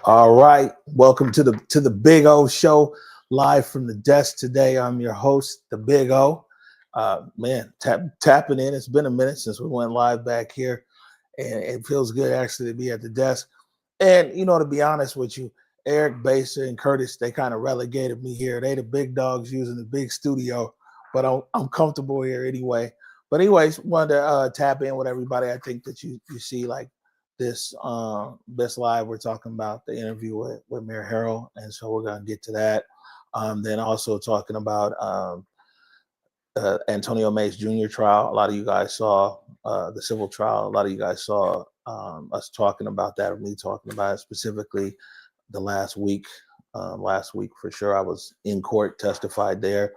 All right, welcome to the Big O Show, live from the desk today. I'm your host, the Big O. Tapping in. It's been a minute since we went live back here, and it feels good actually to be at the desk. And to be honest with you, Eric Baser and Curtis, they kind of relegated me here. They the big dogs using the big studio, but I'm comfortable here anyway. But anyways, wanted to tap in with everybody. I think that you see like this live, we're talking about the interview with Mayor Harrell, and so we're going to get to that. Then also talking about Antonio Mays Jr. trial. A lot of you guys saw the civil trial. A lot of you guys saw us talking about that, or me talking about it specifically the last week. Last week for sure, I was in court, testified there,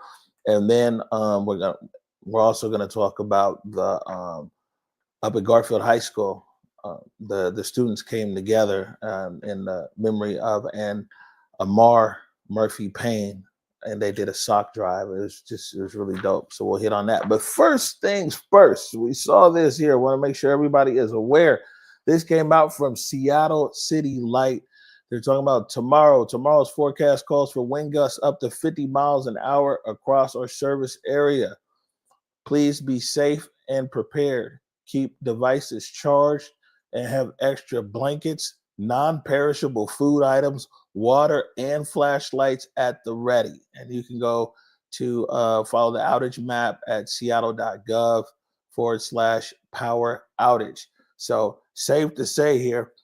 and then we're also going to talk about the up at Garfield High School. The students came together in the memory of Amarr Murphy-Paine, and they did a sock drive. It was really dope. So we'll hit on that. But first things first, we saw this here. I want to make sure everybody is aware. This came out from Seattle City Light. They're talking about tomorrow. Tomorrow's forecast calls for wind gusts up to 50 miles an hour across our service area. Please be safe and prepared. Keep devices charged and have extra blankets, non-perishable food items, water, and flashlights at the ready. And you can go to follow the outage map at seattle.gov/power outage. So safe to say here,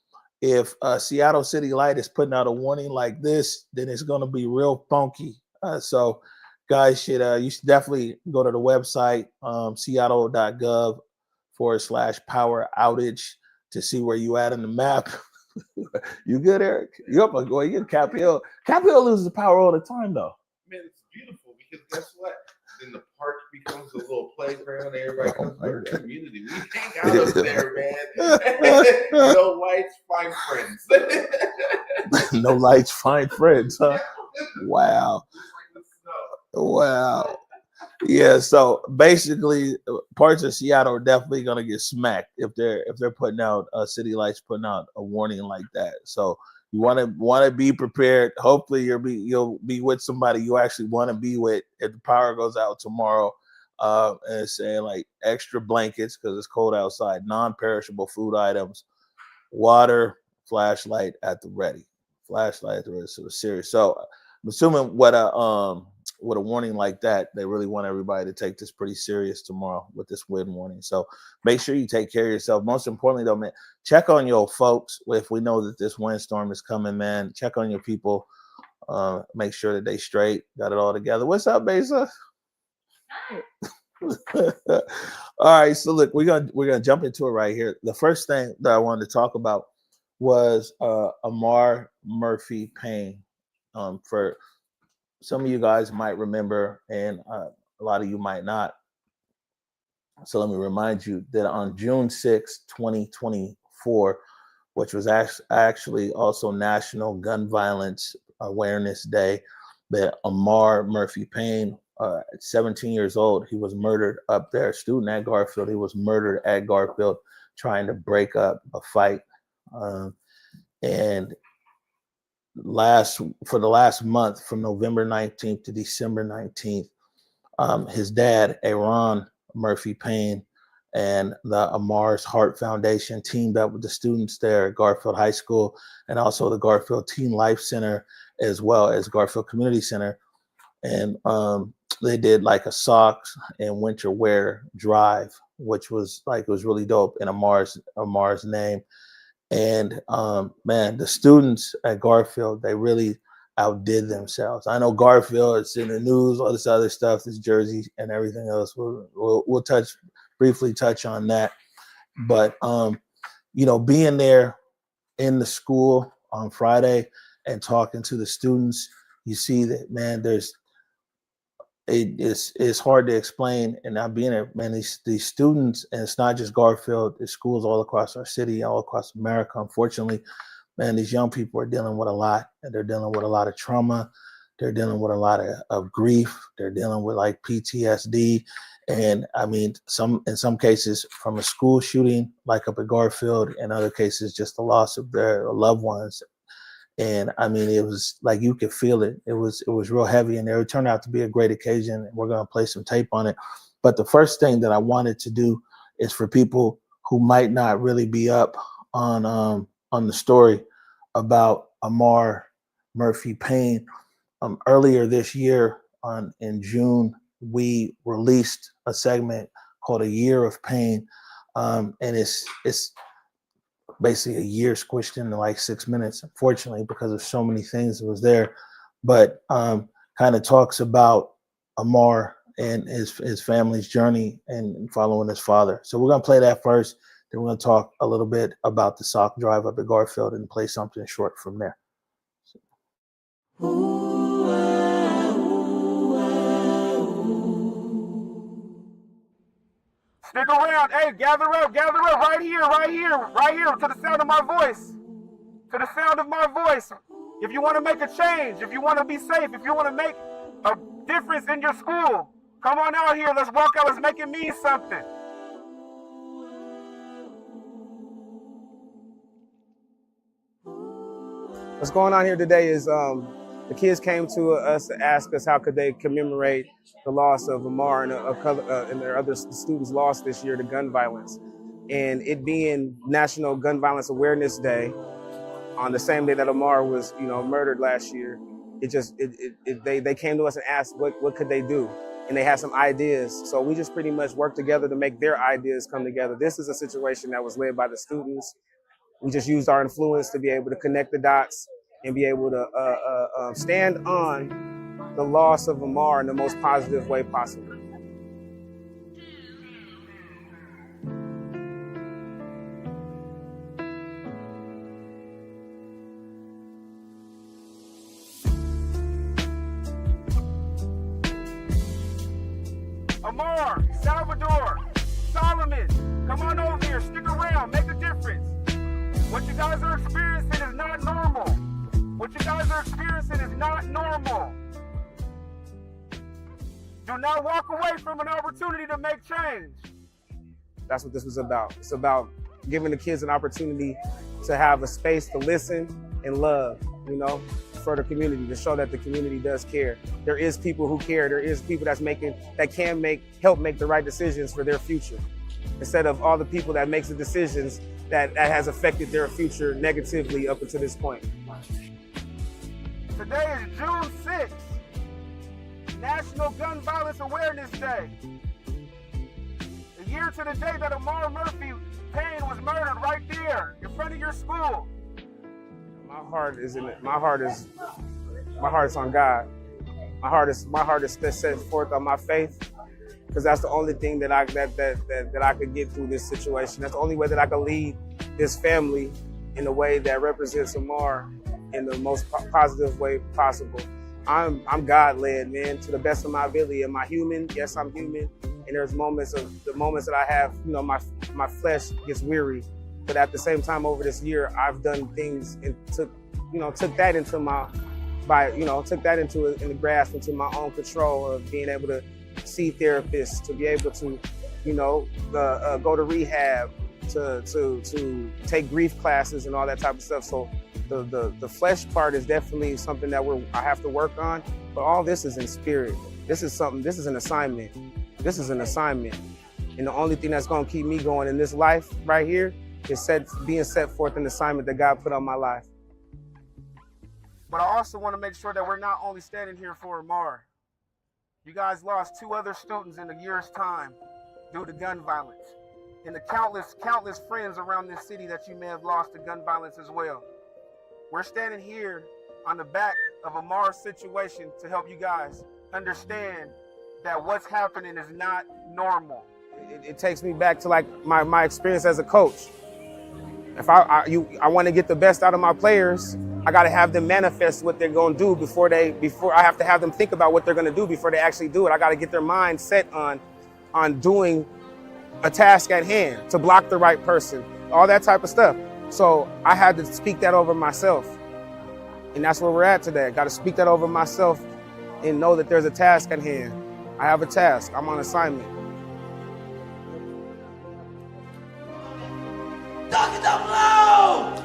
if Seattle City Light is putting out a warning like this, then it's going to be real funky. So guys you should definitely go to the website, seattle.gov/power outage, to see where you at in the map. You good, Eric? You up? Boy, you Capio. Capio loses power all the time, though. Man, it's beautiful because guess what? Then the park becomes a little playground. Everybody comes to our community. We hang out up there, man. No lights, find friends. No lights, find friends, huh? Wow. Wow. Yeah, so basically, parts of Seattle are definitely going to get smacked if they're putting out City Lights putting out a warning like that. So you want to be prepared. Hopefully, you'll be with somebody you actually want to be with if the power goes out tomorrow. And it's saying like extra blankets because it's cold outside, non-perishable food items, water, flashlight at the ready. Flashlight at the ready. So it's serious. So I'm assuming with a warning like that, they really want everybody to take this pretty serious tomorrow with this wind warning. So make sure you take care of yourself. Most importantly, though, man, check on your folks. If we know that this windstorm is coming, man, check on your people. Make sure that they straight, got it all together. What's up, Besa? All right, so look, we're gonna jump into it right here. The first thing that I wanted to talk about was Amarr Murphy-Paine. For some of you guys might remember, and a lot of you might not. So let me remind you that on June 6, 2024, which was actually also National Gun Violence Awareness Day, that Amarr Murphy-Paine, at 17 years old, he was murdered up there, a student at Garfield. He was murdered at Garfield trying to break up a fight. And for the last month, from November 19th to December 19th, his dad, Amarr Murphy-Paine, and the Amarr's Heart Foundation teamed up with the students there at Garfield High School and also the Garfield Teen Life Center, as well as Garfield Community Center. And they did like a socks and winter wear drive, which was really dope in Amarr's name. And man, the students at Garfield, they really outdid themselves. I know Garfield, it's in the news, all this other stuff, this Jersey and everything else. We'll briefly touch on that. But being there in the school on Friday and talking to the students, you see that, man, it's hard to explain. And not being there, man, these students, and it's not just Garfield, there's schools all across our city, all across America. Unfortunately, man, these young people are dealing with a lot, and they're dealing with a lot of trauma. They're dealing with a lot of grief. They're dealing with like PTSD. And I mean, in some cases from a school shooting, like up at Garfield, in other cases, just the loss of their loved ones. And I mean, it was like you could feel it. It was real heavy, and it turned out to be a great occasion. And we're gonna play some tape on it. But the first thing that I wanted to do is for people who might not really be up on the story about Amarr Murphy-Paine. Earlier this year, in June, we released a segment called "A Year of Pain," and it's basically a year squished into like 6 minutes, unfortunately, because of so many things that was there. But kind of talks about Amarr and his family's journey and following his father. So we're gonna play that first. Then we're gonna talk a little bit about the sock drive up at Garfield and play something short from there. Stick around. Hey, gather up right here, to the sound of my voice. To the sound of my voice. If you want to make a change, if you want to be safe, if you want to make a difference in your school, come on out here. Let's walk out. Let's make it mean something. What's going on here today is the kids came to us to ask us how could they commemorate the loss of Amarr and their other students lost this year to gun violence. And it being National Gun Violence Awareness Day on the same day that Amarr was, murdered last year, they came to us and asked what could they do? And they had some ideas. So we just pretty much worked together to make their ideas come together. This is a situation that was led by the students. We just used our influence to be able to connect the dots and be able to stand on the loss of Amarr in the most positive way possible. Amarr, Salvador, Solomon, come on over here, stick around, make a difference. What you guys are experiencing is not normal. What you guys are experiencing is not normal. Do not walk away from an opportunity to make change. That's what this was about. It's about giving the kids an opportunity to have a space to listen and love, for the community, to show that the community does care. There is people who care. There is people that can help make the right decisions for their future, instead of all the people that makes the decisions that has affected their future negatively up until this point. Today is June 6th, National Gun Violence Awareness Day. A year to the day that Amarr Murphy-Paine was murdered right there in front of your school. My heart is on God. My heart is set forth on my faith, because that's the only thing that I could get through this situation. That's the only way that I can lead this family in a way that represents Amarr in the most positive way possible. I'm God-led, man, to the best of my ability. Am I human? Yes, I'm human. And there's moments that I have, my flesh gets weary. But at the same time, over this year, I've done things and took that into the grasp, into my own control of being able to see therapists, to be able to, go to rehab, to take grief classes and all that type of stuff. So the flesh part is definitely something that I have to work on, but all this is in spirit. This is an assignment. This is an assignment. And the only thing that's gonna keep me going in this life right here is being set forth an assignment that God put on my life. But I also want to make sure that we're not only standing here for Amarr. You guys lost 2 other students in a year's time due to gun violence. And the countless friends around this city that you may have lost to gun violence as well. We're standing here on the back of Amarr's situation to help you guys understand that what's happening is not normal. It takes me back to like my experience as a coach. If I want to get the best out of my players, I got to have them manifest what they're going to do before I have to have them think about what they're going to do before they actually do it. I got to get their mind set on doing a task at hand, to block the right person, all that type of stuff. So I had to speak that over myself. And that's where we're at today. I got to speak that over myself and know that there's a task at hand. I have a task. I'm on assignment. Talk it up loud!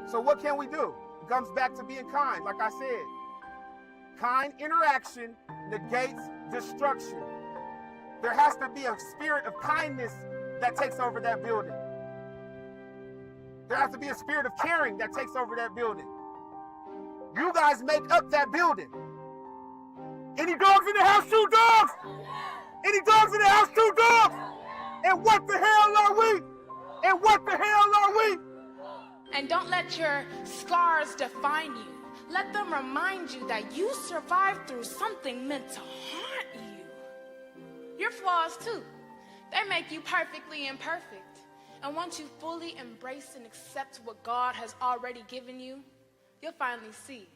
So what can we do? It comes back to being kind, like I said. Kind interaction negates destruction. There has to be a spirit of kindness that takes over that building. There has to be a spirit of caring that takes over that building. You guys make up that building. Any dogs in the house? 2 dogs! Any dogs in the house? 2 dogs! And what the hell are we? And what the hell are we? And don't let your scars define you. Let them remind you that you survived through something meant to haunt you. Your flaws too. They make you perfectly imperfect. And once you fully embrace and accept what God has already given you, you'll finally see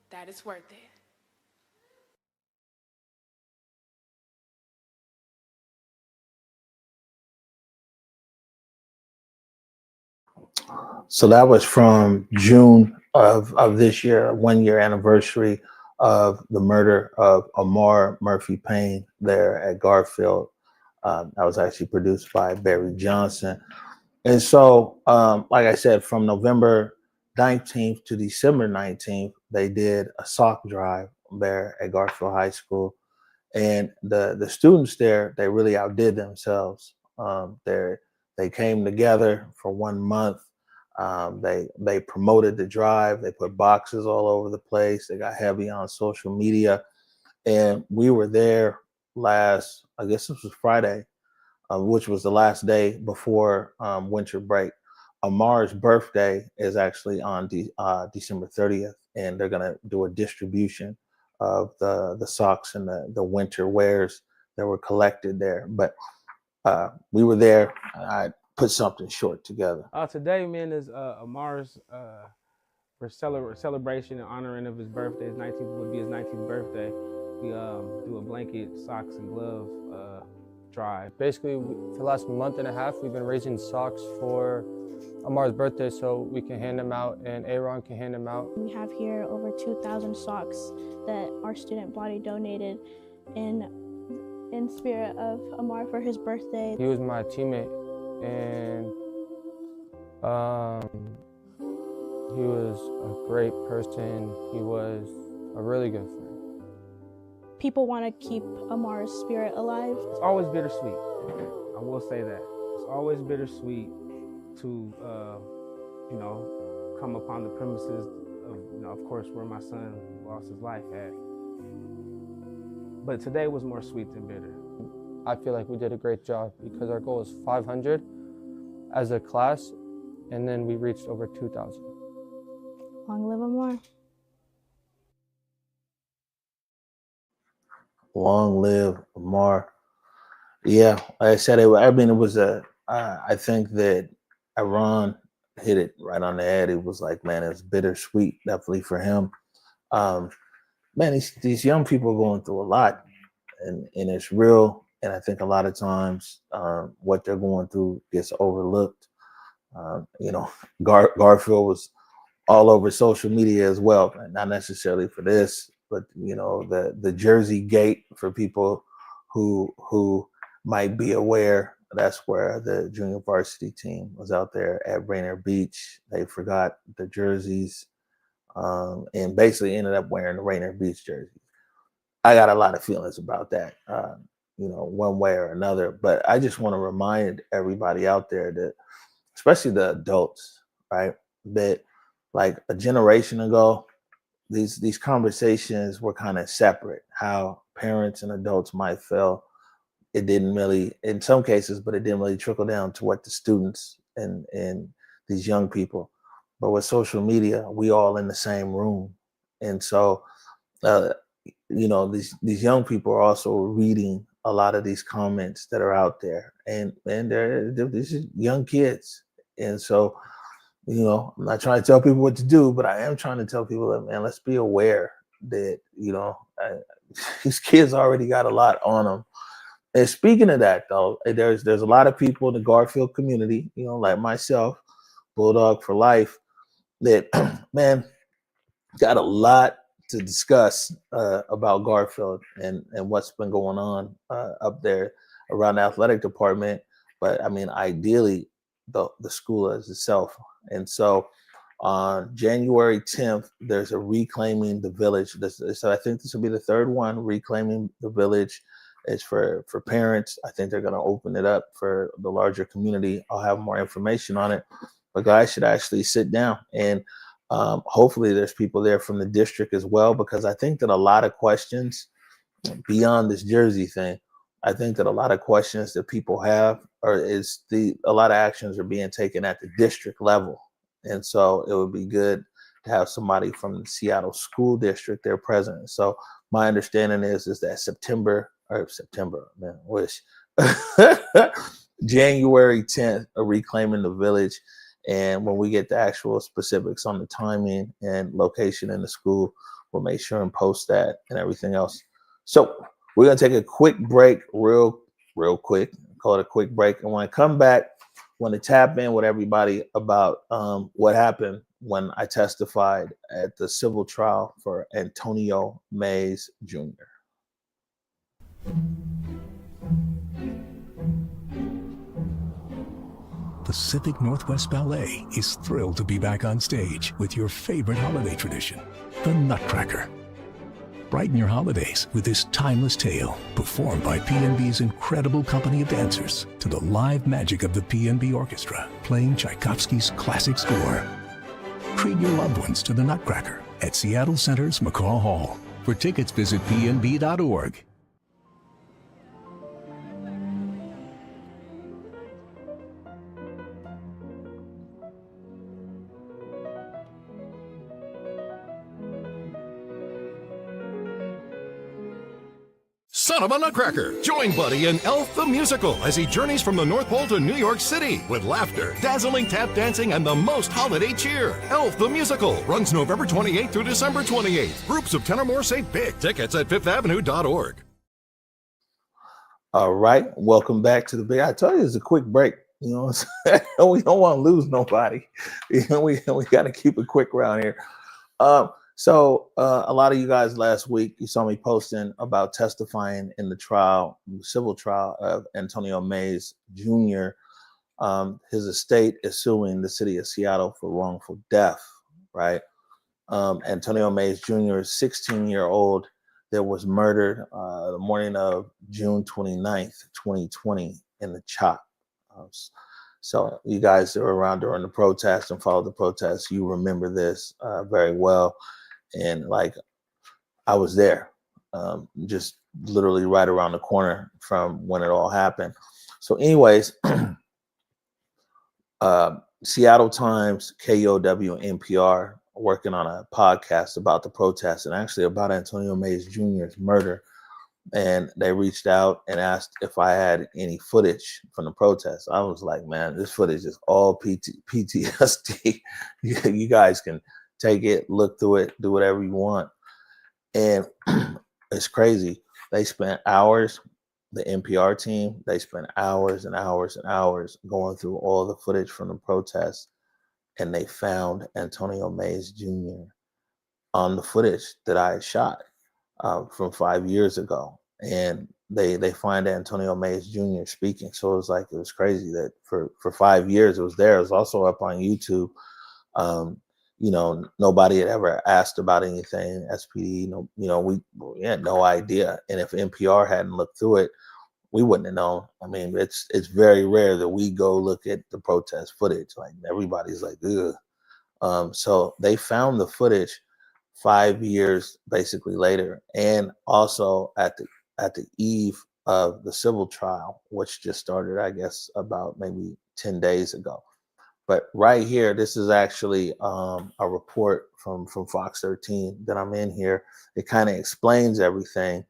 that it's worth it. So that was from June of this year, 1 year anniversary of the murder of Amarr Murphy-Paine there at Garfield. That was actually produced by Barry Johnson. And so, like I said, from November 19th to December 19th, they did a sock drive there at Garfield High School. And the students there, they really outdid themselves. They came together for 1 month. They promoted the drive. They put boxes all over the place. They got heavy on social media. And we were there last, I guess this was Friday, which was the last day before winter break. Amar's birthday is actually on December 30th, and they're gonna do a distribution of the socks and the winter wears that were collected there. But we were there, and I put something short together. Today, man, is Amar's celebration and honoring of his birthday. His 19th would be his 19th birthday. We do a blanket, socks, and glove drive. Basically, for the last month and a half, we've been raising socks for Amar's birthday so we can hand them out and Aaron can hand them out. We have here over 2,000 socks that our student body donated in spirit of Amarr for his birthday. He was my teammate, and he was a great person. He was a really good friend. People want to keep Amar's spirit alive. It's always bittersweet. I will say that. It's always bittersweet to, come upon the premises of, of course, where my son lost his life at. But today was more sweet than bitter. I feel like we did a great job because our goal is 500 as a class, and then we reached over 2,000. Long live Amarr. Long live Amarr. Yeah, like I said, it was I think that Aaron hit it right on the head. It was like, man, it's bittersweet, definitely for him. Man, these young people are going through a lot, and it's real. And I think a lot of times what they're going through gets overlooked. Garfield was all over social media as well, not necessarily for this, but the JereyGate, for people who might be aware, that's where the junior varsity team was out there at Rainier Beach. They forgot the jerseys and basically ended up wearing the Rainier Beach jersey. I got a lot of feelings about that, one way or another. But I just want to remind everybody out there that, especially the adults, right, that like a generation ago, these conversations were kind of separate. How parents and adults might feel, it didn't really, in some cases, but it didn't really trickle down to what the students and these young people. But with social media, we all in the same room, and so these young people are also reading a lot of these comments that are out there, and these are young kids, and so. I'm not trying to tell people what to do, but I am trying to tell people that, man, let's be aware that, these kids already got a lot on them. And speaking of that, though, there's a lot of people in the Garfield community, like myself, Bulldog for life, that, man, got a lot to discuss about Garfield and what's been going on up there around the athletic department. But, I mean, ideally, the school as itself. And so On January 10th, there's a Reclaiming the Village. So I think this will be the third one. Reclaiming the Village is for parents. I think they're going to open it up for the larger community. I'll have more information on it. But guys should actually sit down, and hopefully there's people there from the district as well, because I think that a lot of questions beyond this Jersey thing, I think that a lot of questions that people have a lot of actions are being taken at the district level. And so it would be good to have somebody from the Seattle School District there present. So my understanding is that January 10th, Reclaiming the Village. And when we get the actual specifics on the timing and location in the school, we'll make sure and post that and everything else. So we're going to take a quick break, real quick, call it a quick break. And when I come back, I want to tap in with everybody about what happened when I testified at the civil trial for Antonio Mays Jr. Pacific Northwest Ballet is thrilled to be back on stage with your favorite holiday tradition, the Nutcracker. Brighten your holidays with this timeless tale performed by PNB's incredible company of dancers to the live magic of the PNB Orchestra playing Tchaikovsky's classic score. Treat your loved ones to the Nutcracker at Seattle Center's McCaw Hall. For tickets, visit pnb.org. Son of a Nutcracker. Join Buddy in Elf the Musical as he journeys from the North Pole to New York City with laughter, dazzling tap dancing, and the most holiday cheer. Elf the Musical runs November 28th through December 28th. Groups of 10 or more save big. Tickets at fifthavenue.org. All right, welcome back to the big. I told you it's a quick break. You know, we don't want to lose nobody. You know, we got to keep it quick around here. So a lot of you guys last week, you saw me posting about testifying in the trial, the civil trial of Antonio Mays Jr. His estate is suing the city of Seattle for wrongful death, right? Antonio Mays Jr. is 16-year-old that was murdered the morning of June 29th, 2020 in the CHOP. So you guys that were around during the protest and followed the protest, you remember this very well. And like, I was there, just literally right around the corner from when it all happened. So anyways, Seattle Times, KOW, NPR, working on a podcast about the protest and actually about Antonio Mays Jr.'s murder. And they reached out and asked if I had any footage from the protest. I was like, man, this footage is all PTSD. You guys can take it, look through it, do whatever you want. And it's crazy. They spent hours, the NPR team, they spent hours and hours and hours going through all the footage from the protests. And they found Antonio Mays Jr. on the footage that I had shot from 5 years ago. And they find Antonio Mays Jr. speaking. So it was crazy that for 5 years it was there. It was also up on YouTube. You know, nobody had ever asked about anything. SPD, we had no idea. And if NPR hadn't looked through it, we wouldn't have known. I mean, it's very rare that we go look at the protest footage. Like everybody's like, ugh. So they found the footage 5 years basically later, and also at the eve of the civil trial, which just started, I guess, about maybe 10 days ago. But right here, this is actually a report from Fox 13 that I'm in here. It kind of explains everything.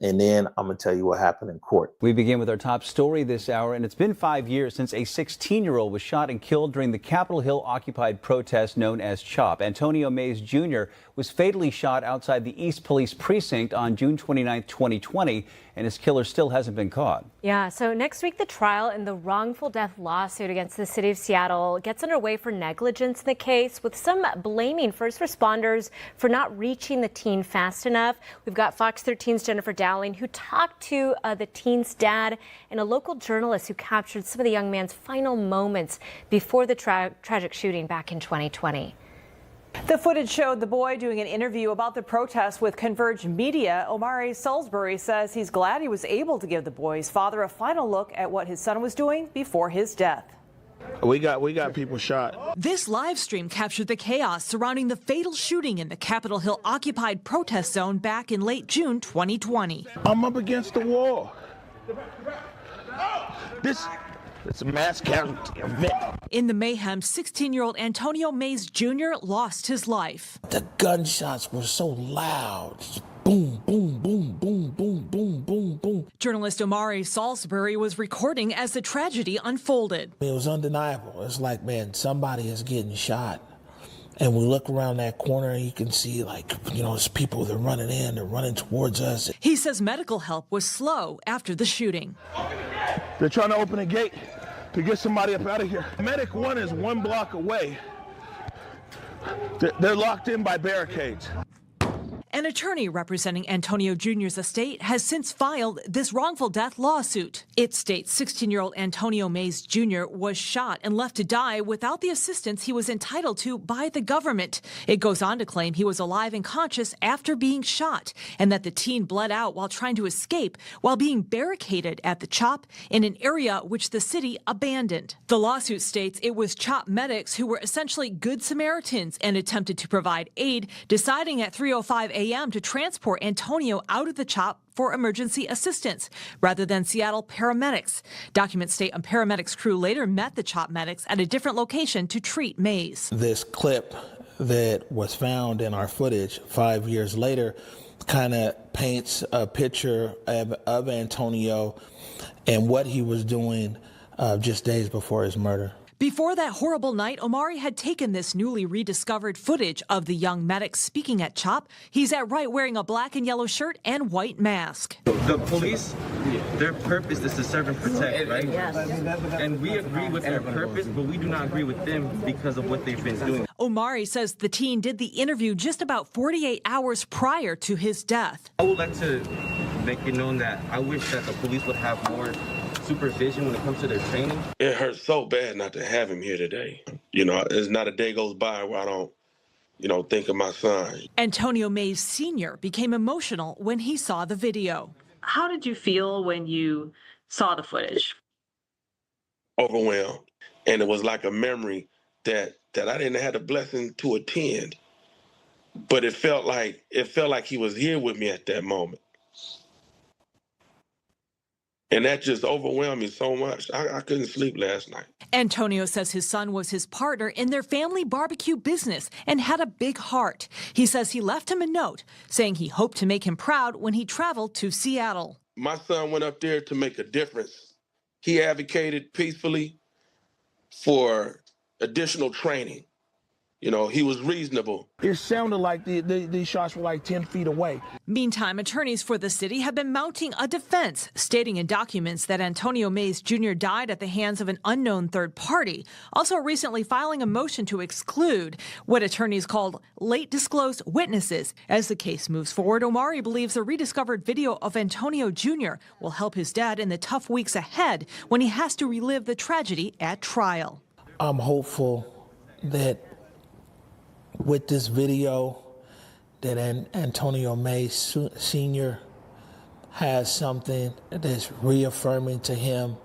And then I'm going to tell you what happened in court. We begin with our top story this hour, and it's been 5 years since a 16-year-old was shot and killed during the Capitol Hill occupied protest known as CHOP. Antonio Mays Jr. was fatally shot outside the East Police Precinct on June 29, 2020, and his killer still hasn't been caught. Yeah, so next week the trial in the wrongful death lawsuit against the city of Seattle gets underway for negligence in the case, with some blaming first responders for not reaching the teen fast enough. We've got Fox 13's Jennifer Dowling, who talked to the teen's dad and a local journalist who captured some of the young man's final moments before the tragic shooting back in 2020. The footage showed the boy doing an interview about the protest with Converge Media. Amarr Salisbury says he's glad he was able to give the boy's father a final look at what his son was doing before his death. We got people shot. This live stream captured the chaos surrounding the fatal shooting in the Capitol Hill occupied protest zone back in late June 2020. I'm up against the wall. It's a mass casualty event. In the mayhem, 16-year-old Antonio Mays Jr. lost his life. The gunshots were so loud. Boom, boom, boom, boom, boom, boom, boom, boom. Journalist Amarr Salisbury was recording as the tragedy unfolded. It was undeniable. It's like, man, somebody is getting shot. And we look around that corner and you can see, like, it's people that are running in, they're running towards us. He says medical help was slow after the shooting. They're trying to open a gate to get somebody up out of here. Medic 1 is 1 block away. They're locked in by barricades. An attorney representing Antonio Jr.'s estate has since filed this wrongful death lawsuit. It states 16-year-old Antonio Mays Jr. was shot and left to die without the assistance he was entitled to by the government. It goes on to claim he was alive and conscious after being shot, and that the teen bled out while trying to escape while being barricaded at the CHOP in an area which the city abandoned. The lawsuit states it was CHOP medics who were essentially good Samaritans and attempted to provide aid, deciding at 3:05 a.m. to transport Antonio out of the CHOP for emergency assistance, rather than Seattle paramedics. Documents state a paramedics crew later met the CHOP medics at a different location to treat Mays. This clip that was found in our footage 5 years later kind of paints a picture of Antonio and what he was doing just days before his murder. Before that horrible night, Amarr had taken this newly rediscovered footage of the young medic speaking at CHOP. He's at right wearing a black and yellow shirt and white mask. The police, their purpose is to serve and protect, right? Yes. And we agree with their purpose, but we do not agree with them because of what they've been doing. Amarr says the teen did the interview just about 48 hours prior to his death. I would like to make it known that I wish that the police would have more supervision when it comes to their training. It hurts so bad not to have him here today. There's not a day goes by where I don't, think of my son. Antonio Mays Sr. became emotional when he saw the video. How did you feel when you saw the footage? Overwhelmed. And it was like a memory that I didn't have the blessing to attend. But it felt like he was here with me at that moment. And that just overwhelmed me so much. I couldn't sleep last night. Antonio says his son was his partner in their family barbecue business and had a big heart. He says he left him a note saying he hoped to make him proud when he traveled to Seattle. My son went up there to make a difference. He advocated peacefully for additional training. He was reasonable. It sounded like these shots were like 10 feet away. Meantime, attorneys for the city have been mounting a defense, stating in documents that Antonio Mays Jr. died at the hands of an unknown third party, also recently filing a motion to exclude what attorneys called late disclosed witnesses. As the case moves forward, Amarr believes a rediscovered video of Antonio Jr. will help his dad in the tough weeks ahead when he has to relive the tragedy at trial. I'm hopeful that with this video that Antonio Mays Sr. has something that's reaffirming to him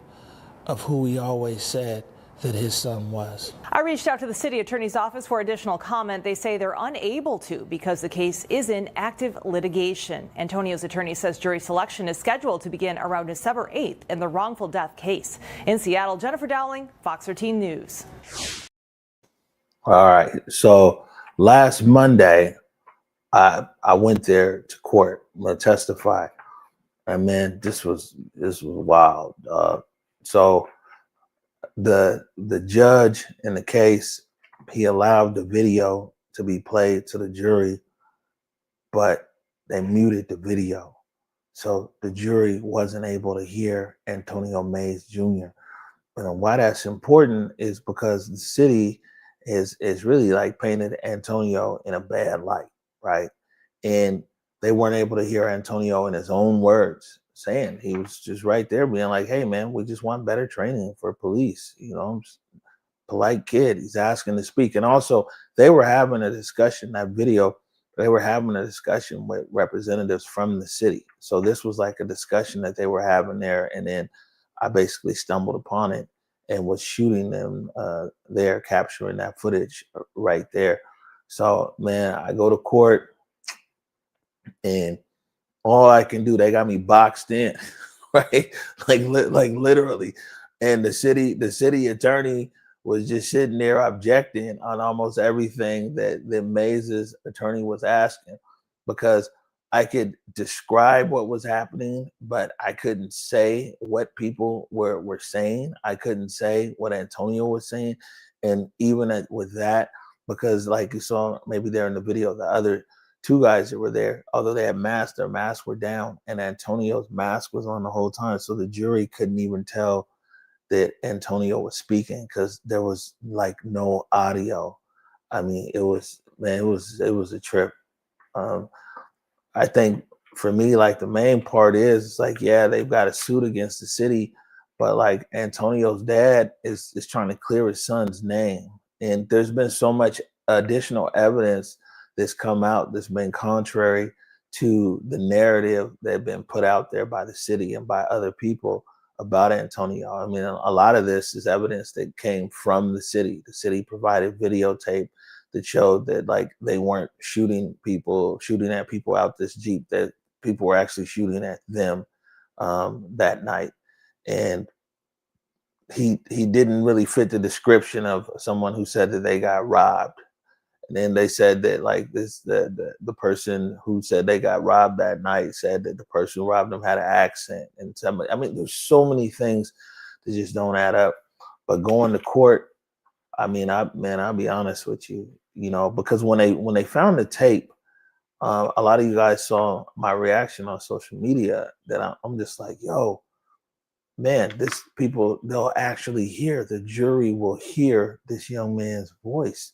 of who he always said that his son was. I reached out to the city attorney's office for additional comment. They say they're unable to because the case is in active litigation. Antonio's attorney says jury selection is scheduled to begin around December 8th in the wrongful death case. In Seattle, Jennifer Dowling, Fox 13 News. All right. So last Monday, I went there to court to testify. And man, this was wild. So the judge in the case, he allowed the video to be played to the jury, but they muted the video. So the jury wasn't able to hear Antonio Mays Jr. And why that's important is because the city is really like painted Antonio in a bad light, right? And they weren't able to hear Antonio in his own words saying, he was just right there being like, hey man, we just want better training for police, polite kid. He's asking to speak. And also they were having a discussion, that video, they were having a discussion with representatives from the city. So this was like a discussion that they were having there. And then I basically stumbled upon it and was shooting them there, capturing that footage right there. So man, I go to court and all I can do, they got me boxed in, right? Like literally. And the city attorney was just sitting there objecting on almost everything that Mays's attorney was asking, because I could describe what was happening, but I couldn't say what people were saying. I couldn't say what Antonio was saying. And even with that, because like you saw maybe there in the video, the other two guys that were there, although they had masks, their masks were down, and Antonio's mask was on the whole time. So the jury couldn't even tell that Antonio was speaking because there was like no audio. I mean, it was a trip. I think for me, like the main part is like, yeah, they've got a suit against the city, but like Antonio's dad is trying to clear his son's name. And there's been so much additional evidence that's come out that's been contrary to the narrative that had been put out there by the city and by other people about Antonio. I mean, a lot of this is evidence that came from the city. The city provided videotape that showed that like they weren't shooting at people out this Jeep, that people were actually shooting at them that night. And he didn't really fit the description of someone who said that they got robbed. And then they said that like the person who said they got robbed that night said that the person who robbed them had an accent. And somebody, I mean, there's so many things that just don't add up. But going to court, I mean, I'll be honest with you, because when they found the tape, a lot of you guys saw my reaction on social media that I'm just like, yo, man, they'll actually hear, the jury will hear this young man's voice.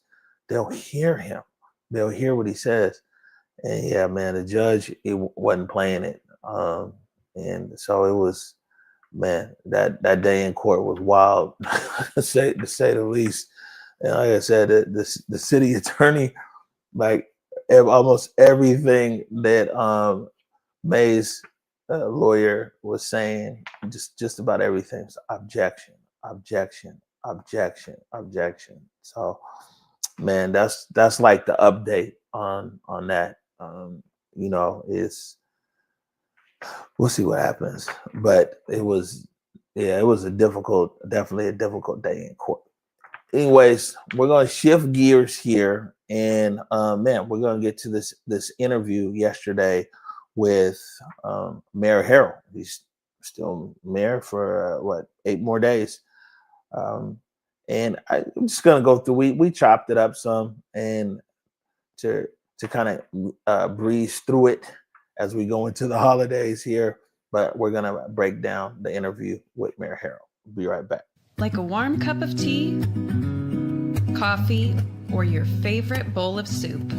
They'll hear him. They'll hear what he says. And yeah, man, the judge, wasn't playing it. And so it was, man, that day in court was wild, to say the least. And like I said, the city attorney, like almost everything that May's lawyer was saying, just about everything. So objection, objection, objection, objection. So, man, that's like the update on that. We'll see what happens. But it was definitely a difficult day in court. Anyways, we're gonna shift gears here, and man, we're gonna get to this interview yesterday with Mayor Harrell. He's still mayor for 8 more days. And I'm just gonna go through. We chopped it up some, and to kind of breeze through it as we go into the holidays here. But we're gonna break down the interview with Mayor Harrell. We'll be right back. Like a warm cup of tea, coffee, or your favorite bowl of soup,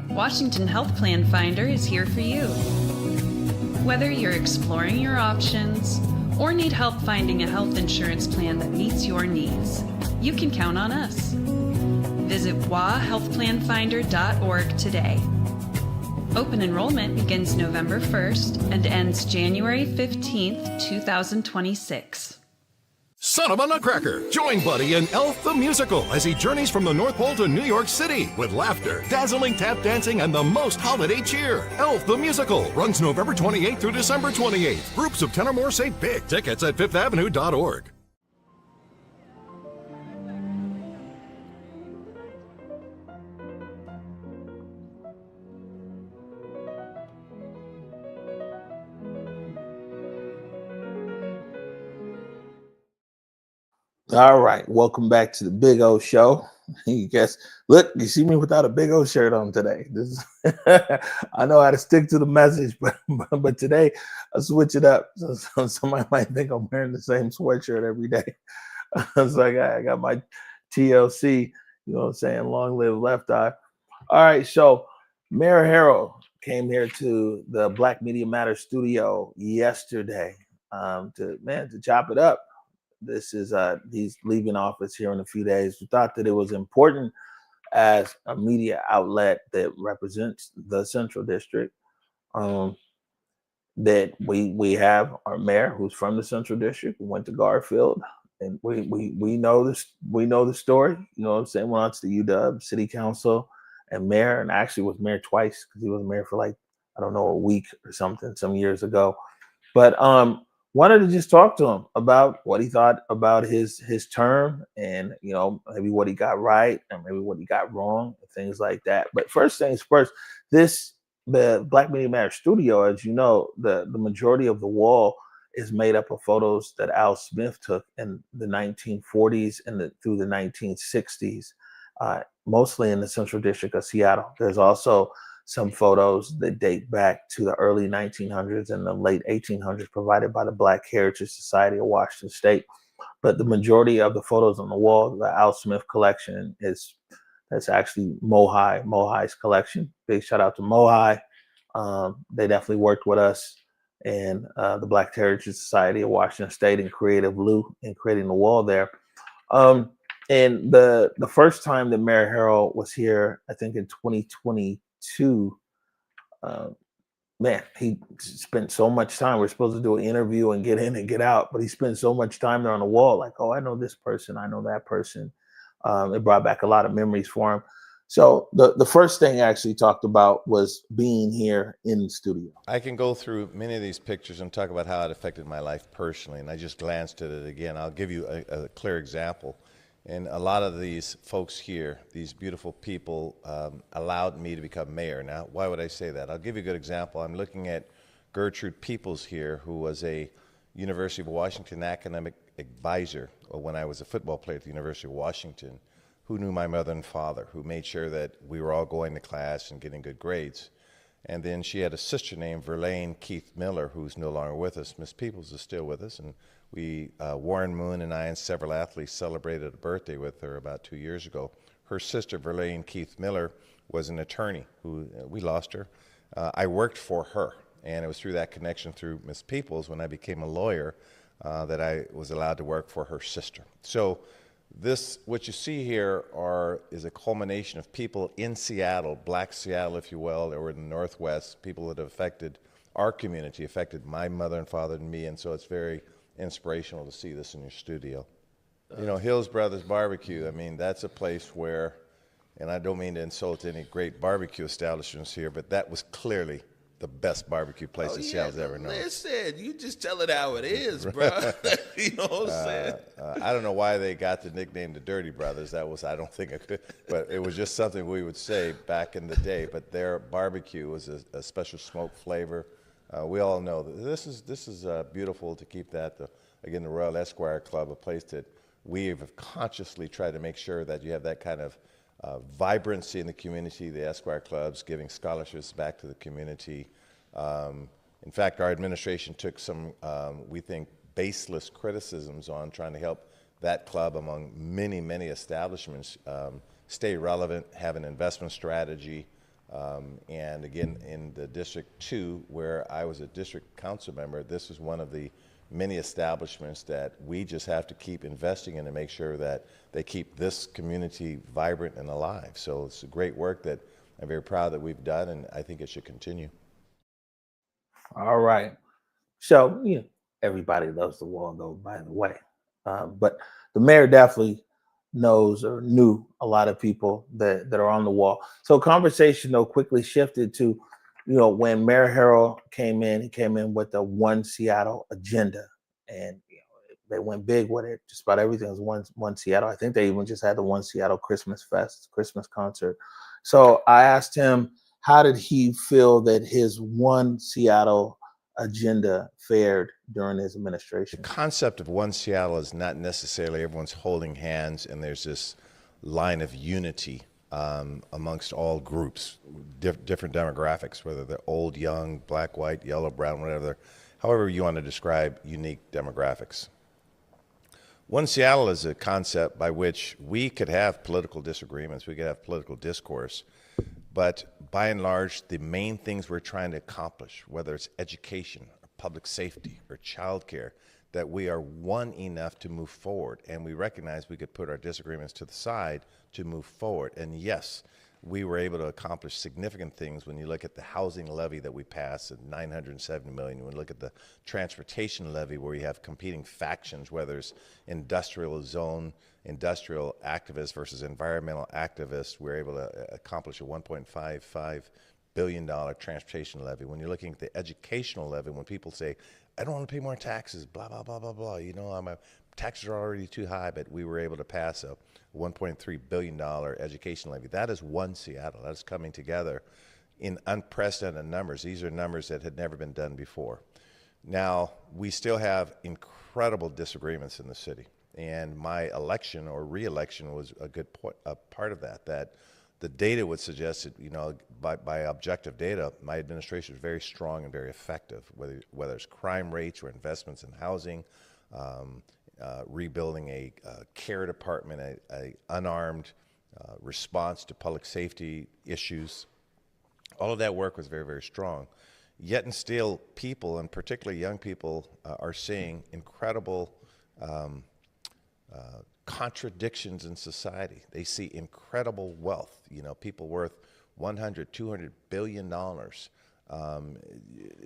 Washington Health Plan Finder is here for you. Whether you're exploring your options or need help finding a health insurance plan that meets your needs, you can count on us. Visit wahealthplanfinder.org today. Open enrollment begins November 1st and ends January 15th, 2026. Son of a Nutcracker! Join Buddy in Elf the Musical as he journeys from the North Pole to New York City with laughter, dazzling tap dancing, and the most holiday cheer. Elf the Musical runs November 28th through December 28th. Groups of 10 or more save big. Tickets at fifthavenue.org. All right, welcome back to the Big O Show. You guess, look, you see me without a big old shirt on today. This is I know how to stick to the message, but today I switch it up. So somebody might think I'm wearing the same sweatshirt every day. It's like I got my TLC, you know what I'm saying? Long live Left Eye. All right, so Mayor Harrell came here to the Black Media Matters studio yesterday to chop it up. This is he's leaving office here in a few days. We thought that it was important as a media outlet that represents the Central District, that we have our mayor who's from the Central District, went to Garfield, and we know this, we know the story. You know what I'm saying? Went on to the UW City Council and mayor, and actually was mayor twice because he was mayor for like, I don't know, a week or something some years ago. But wanted to just talk to him about what he thought about his term, and you know, maybe what he got right and maybe what he got wrong, and things like that. But first things first, the Black Media Matters studio, as you know, the majority of the wall is made up of photos that Al Smith took in the 1940s and through the 1960s, mostly in the Central District of Seattle. There's also some photos that date back to the early 1900s and the late 1800s provided by the Black Heritage Society of Washington State. But the majority of the photos on the wall, the Al Smith collection, that's actually Mohai's collection. Big shout out to Mohai. They definitely worked with us and the Black Heritage Society of Washington State and Creative Lou in creating the wall there. And the first time that Mayor Harrell was here, I think in 2022, man, he spent so much time. We're supposed to do an interview and get in and get out, but he spent so much time there on the wall, like, oh, I know this person, I know that person. It brought back a lot of memories for him. So the first thing I actually talked about was being here in the studio. I can go through many of these pictures and talk about how it affected my life personally, and I just glanced at it again. I'll give you a clear example. And a lot of these folks here, these beautiful people, allowed me to become mayor. Now, why would I say that? I'll give you a good example. I'm looking at Gertrude Peoples here, who was a University of Washington academic advisor when I was a football player at the University of Washington, who knew my mother and father, who made sure that we were all going to class and getting good grades. And then she had a sister named Verlaine Keith Miller, who's no longer with us. Miss Peoples is still with us, and we, Warren Moon and I and several athletes celebrated a birthday with her about 2 years ago. Her sister, Verlaine Keith Miller, was an attorney who, we lost her. I worked for her, and it was through that connection through Miss Peoples when I became a lawyer that I was allowed to work for her sister. So this, what you see here is a culmination of people in Seattle, Black Seattle, if you will, or in the Northwest, people that have affected our community, affected my mother and father and me, and so it's very inspirational to see this in your studio. You know, Hills Brothers Barbecue, I mean, that's a place where, and I don't mean to insult any great barbecue establishments here, but that was clearly the best barbecue place in Seattle's ever known. Listen, you just tell it how it is, bro. You know what I'm saying? I don't know why they got the nickname the Dirty Brothers. That was, I don't think I could, but it was just something we would say back in the day. But their barbecue was a special smoke flavor. We all know that this is beautiful to keep that. Again, the Royal Esquire Club, a place that we have consciously tried to make sure that you have that kind of vibrancy in the community, the Esquire Clubs, giving scholarships back to the community. In fact, our administration took some, we think, baseless criticisms on trying to help that club, among many, many establishments, stay relevant, have an investment strategy. And again, in the District 2, where I was a district council member, this is one of the many establishments that we just have to keep investing in to make sure that they keep this community vibrant and alive. So it's a great work that I'm very proud that we've done, and I think it should continue. All right. So, you know, everybody loves the wall, though, by the way. But the mayor definitely knows or knew a lot of people that are on the wall. So conversation, though, quickly shifted to, you know, when Mayor Harrell came in, he came in with the One Seattle agenda. And you know, they went big with it. Just about everything was one Seattle. I think they even just had the One Seattle Christmas Fest, Christmas concert. So I asked him, how did he feel that his One Seattle agenda fared during his administration? The concept of One Seattle is not necessarily everyone's holding hands and there's this line of unity amongst all groups, different demographics, whether they're old, young, black, white, yellow, brown, whatever, however you want to describe unique demographics. One Seattle is a concept by which we could have political disagreements, we could have political discourse, but by and large, the main things we're trying to accomplish, whether it's education, or public safety, or childcare, that we are one enough to move forward, and we recognize we could put our disagreements to the side to move forward. And yes, we were able to accomplish significant things when you look at the housing levy that we passed at $970 million, when you look at the transportation levy where you have competing factions, whether it's industrial zone, industrial activists versus environmental activists, we're able to accomplish a $1.55 billion transportation levy. When you're looking at the educational levy, when people say, I don't want to pay more taxes, blah, blah, blah, blah, blah. You know, my taxes are already too high, but we were able to pass a $1.3 billion education levy. That is one Seattle. That is coming together in unprecedented numbers. These are numbers that had never been done before. Now, we still have incredible disagreements in the city. And my election or re-election was a good part of that, that the data would suggest that, you know, by objective data, my administration is very strong and very effective, whether it's crime rates or investments in housing, rebuilding a care department, a unarmed response to public safety issues. All of that work was very, very strong. Yet and still, people, and particularly young people, are seeing incredible contradictions in society. They see incredible wealth, you know, people worth $100, $200 billion.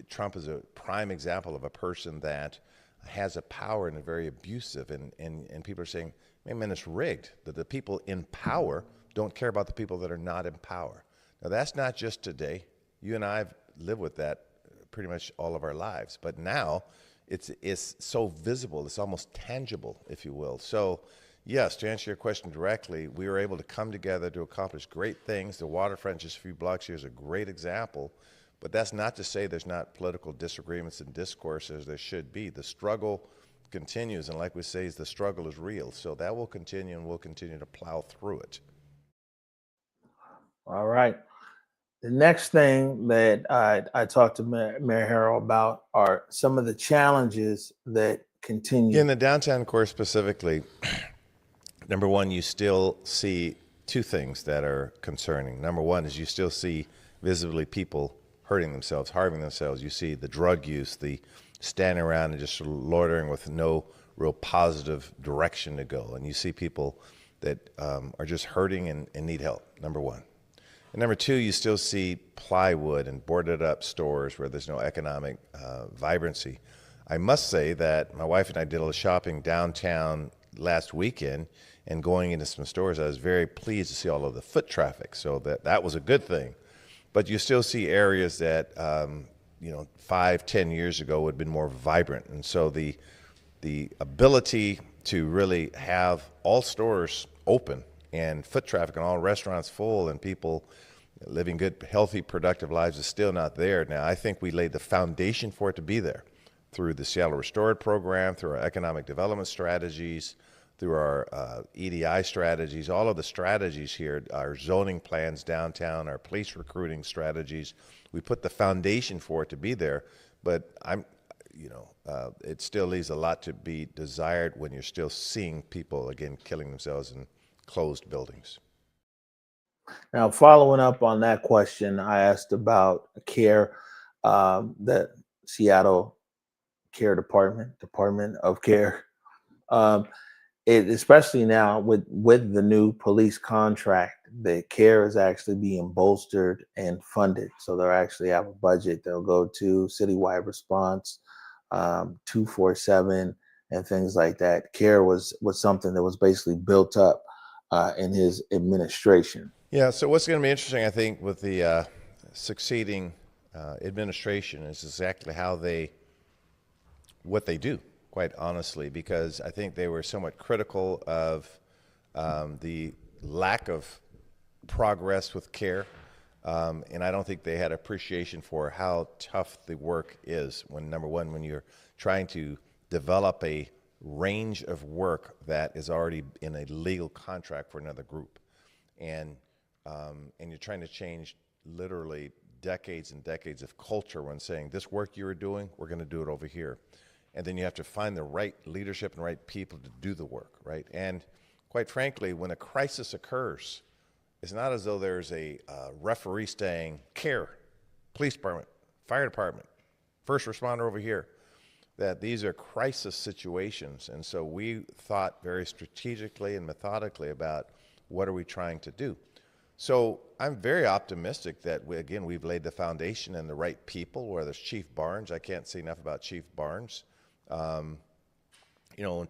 Trump is a prime example of a person that has a power and is very abusive, and people are saying, man, it's rigged, that the people in power don't care about the people that are not in power. Now, that's not just today. You and I have lived with that pretty much all of our lives, but now it's so visible, it's almost tangible, if you will. So, yes, to answer your question directly, we were able to come together to accomplish great things. The waterfront just a few blocks here is a great example, but that's not to say there's not political disagreements and discourse as there should be. The struggle continues, and like we say, the struggle is real. So that will continue, and we'll continue to plow through it. All right. The next thing that I talked to Mayor Harrell about are some of the challenges that continue. In the downtown core specifically, number one, you still see two things that are concerning. Number one is you still see visibly people hurting themselves, harming themselves. You see the drug use, the standing around and just loitering with no real positive direction to go. And you see people that are just hurting and need help, number one. And number two, you still see plywood and boarded up stores where there's no economic vibrancy. I must say that my wife and I did a little shopping downtown last weekend, and going into some stores, I was very pleased to see all of the foot traffic. So that was a good thing. But you still see areas that, 5-10 years ago would have been more vibrant. And so the ability to really have all stores open and foot traffic and all restaurants full and people living good, healthy, productive lives is still not there. Now, I think we laid the foundation for it to be there through the Seattle Restored program, through our economic development strategies, through our EDI strategies, all of the strategies here, our zoning plans downtown, our police recruiting strategies. We put the foundation for it to be there, but it still leaves a lot to be desired when you're still seeing people, again, killing themselves in closed buildings. Now, following up on that question, I asked about care, the Seattle Care Department of Care. Especially now with the new police contract, the care is actually being bolstered and funded. So they'll actually have a budget. They'll go to citywide response, 247, and things like that. Care was something that was basically built up in his administration. Yeah, so what's going to be interesting, I think, with the succeeding administration is exactly what they do, quite honestly, because I think they were somewhat critical of the lack of progress with care, and I don't think they had appreciation for how tough the work is when, number one, when you're trying to develop a range of work that is already in a legal contract for another group. And you're trying to change literally decades and decades of culture when saying, this work you were doing, we're going to do it over here. And then you have to find the right leadership and right people to do the work, right? And quite frankly, when a crisis occurs, it's not as though there's a referee saying, care, police department, fire department, first responder over here, that these are crisis situations. And so we thought very strategically and methodically about what are we trying to do. So I'm very optimistic that, we've laid the foundation and the right people, whether it's Chief Barnes. I can't say enough about Chief Barnes. When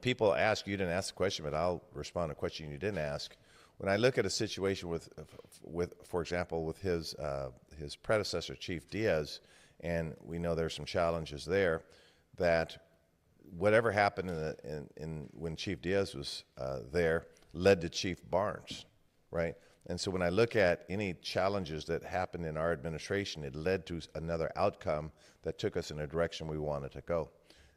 people ask, you didn't ask the question, but I'll respond to a question you didn't ask. When I look at a situation with for example, with his predecessor, Chief Diaz, and we know there's some challenges there, that whatever happened when Chief Diaz was there led to Chief Barnes, right? And so when I look at any challenges that happened in our administration, it led to another outcome that took us in a direction we wanted to go.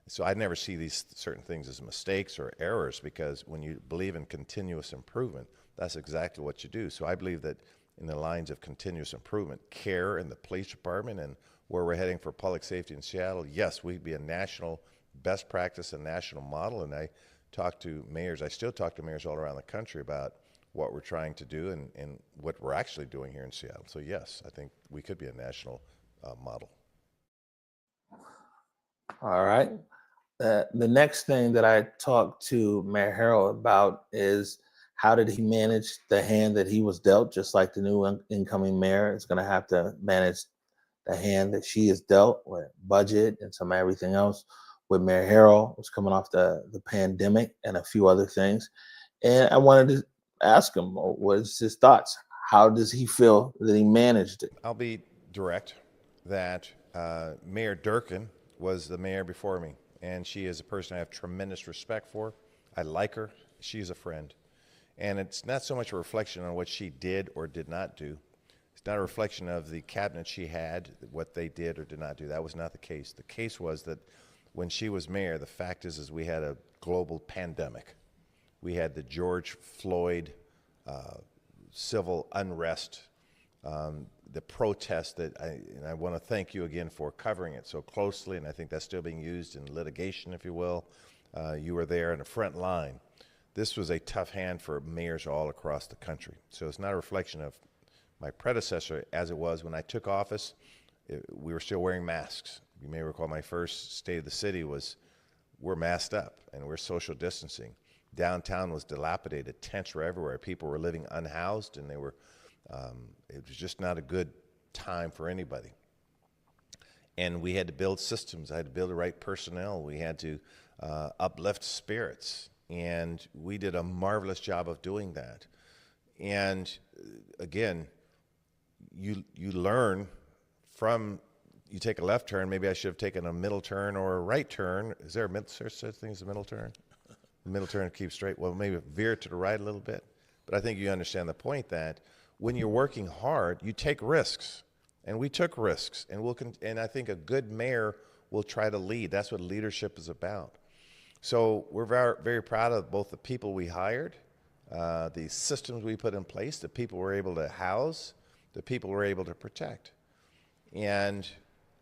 So I never see these certain things as mistakes or errors, because when you believe in continuous improvement, that's exactly what you do. So I believe that in the lines of continuous improvement, care in the police department and where we're heading for public safety in Seattle, yes, we'd be a national best practice and national model. And I talk to mayors, I still talk to mayors all around the country about what we're trying to do and what we're actually doing here in Seattle. So yes, I think we could be a national model. All right. The next thing that I talked to Mayor Harrell about is how did he manage the hand that he was dealt, just like the new incoming mayor is going to have to manage the hand that she is dealt with budget and some everything else. With Mayor Harrell was coming off the pandemic and a few other things. And I wanted to ask him, what's his thoughts? How does he feel that he managed it? I'll be direct that Mayor Durkin was the mayor before me, and she is a person I have tremendous respect for. I like her. She's a friend. And it's not so much a reflection on what she did or did not do. It's not a reflection of the cabinet she had, what they did or did not do. That was not the case. The case was that when she was mayor, the fact is we had a global pandemic. We had the George Floyd civil unrest, the protest and I want to thank you again for covering it so closely, and I think that's still being used in litigation, if you will. You were there in the front line. This was a tough hand for mayors all across the country. So it's not a reflection of my predecessor as it was when I took office. We were still wearing masks. You may recall my first State of the City was, we're masked up and we're social distancing. Downtown was dilapidated, tents were everywhere. People were living unhoused, and it was just not a good time for anybody. And we had to build systems. I had to build the right personnel. We had to uplift spirits. And we did a marvelous job of doing that. And again, you learn from, you take a left turn, maybe I should have taken a middle turn or a right turn. Is there such thing as a middle turn? The middle turn keep straight. Well, maybe veer to the right a little bit. But I think you understand the point that when you're working hard, you take risks. And we took risks. And I think a good mayor will try to lead. That's what leadership is about. So we're very, very proud of both the people we hired, the systems we put in place, the people we're able to house, the people we're able to protect. And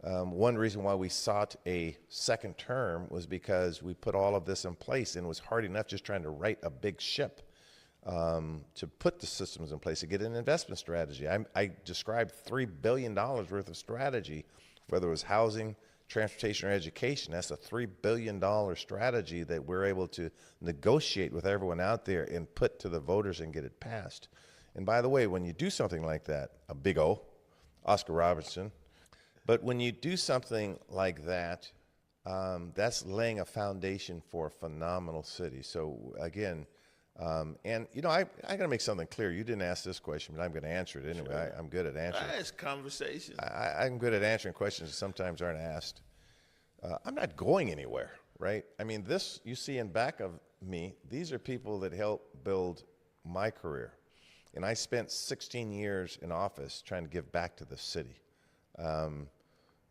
one reason why we sought a second term was because we put all of this in place, and it was hard enough just trying to right a big ship to put the systems in place, to get an investment strategy. I described $3 billion worth of strategy, whether it was housing, transportation, or education. That's a $3 billion strategy that we're able to negotiate with everyone out there and put to the voters and get it passed. And by the way, when you do something like that, a big O, Oscar Robertson, but when you do something like that, that's laying a foundation for a phenomenal city. So again, and you know, I got to make something clear. You didn't ask this question, but I'm going to answer it anyway. Sure. I'm good at answering. It's conversation. I'm good at answering questions that sometimes aren't asked. I'm not going anywhere, right? I mean, this you see in back of me, these are people that helped build my career. And I spent 16 years in office trying to give back to the city.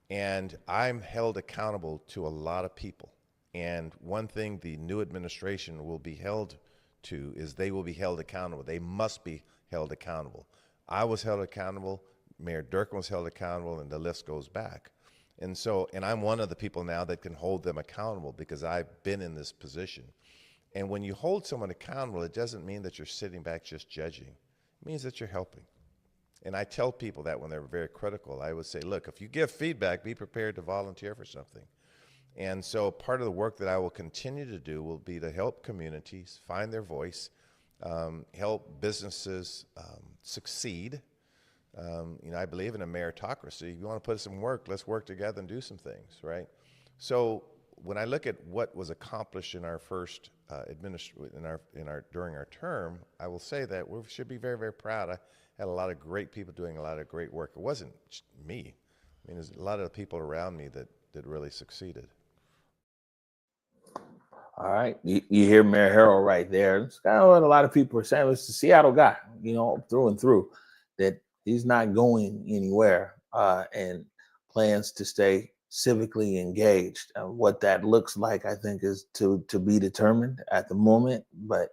And I'm held accountable to a lot of people. And one thing the new administration will be held to is they will be held accountable. They must be held accountable. I was held accountable, Mayor Durkin was held accountable, and the list goes back. And so, and I'm one of the people now that can hold them accountable because I've been in this position. And when you hold someone accountable, it doesn't mean that you're sitting back just judging. It means that you're helping. And I tell people that when they're very critical, I would say, look, if you give feedback, be prepared to volunteer for something. And so part of the work that I will continue to do will be to help communities find their voice, help businesses succeed. I believe in a meritocracy. If you want to put some work, let's work together and do some things, right? So when I look at what was accomplished in our first during our term, I will say that we should be very, very proud. I had a lot of great people doing a lot of great work. It wasn't just me. I mean, there's a lot of the people around me that really succeeded. All right, you hear Mayor Harrell right there. It's kind of what a lot of people are saying. It's the Seattle guy, through and through, that he's not going anywhere and plans to stay civically engaged. What that looks like, I think, is to be determined at the moment, but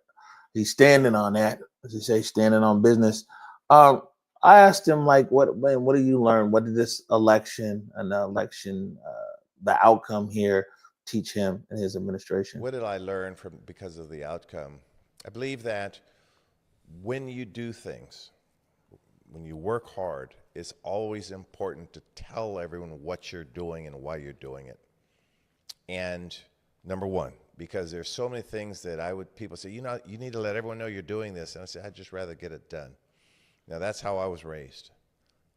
he's standing on that, as you say, standing on business. I asked him, what do you learn? What did this election, the outcome here, teach him and his administration? What did I learn because of the outcome? I believe that when you do things, when you work hard, it's always important to tell everyone what you're doing and why you're doing it. And number one, because there's so many things that people say, you need to let everyone know you're doing this. And I say, I'd just rather get it done. Now, that's how I was raised.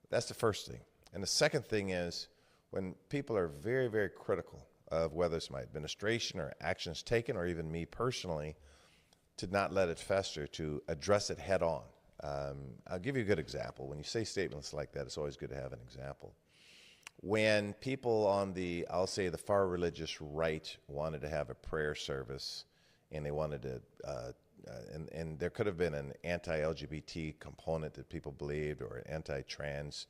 That's the first thing. And the second thing is when people are very, very critical of whether it's my administration or actions taken or even me personally, to not let it fester, to address it head on. I'll give you a good example. When you say statements like that, it's always good to have an example. When people on I'll say the far religious right wanted to have a prayer service and they wanted to, and there could have been an anti-LGBT component that people believed or an anti-trans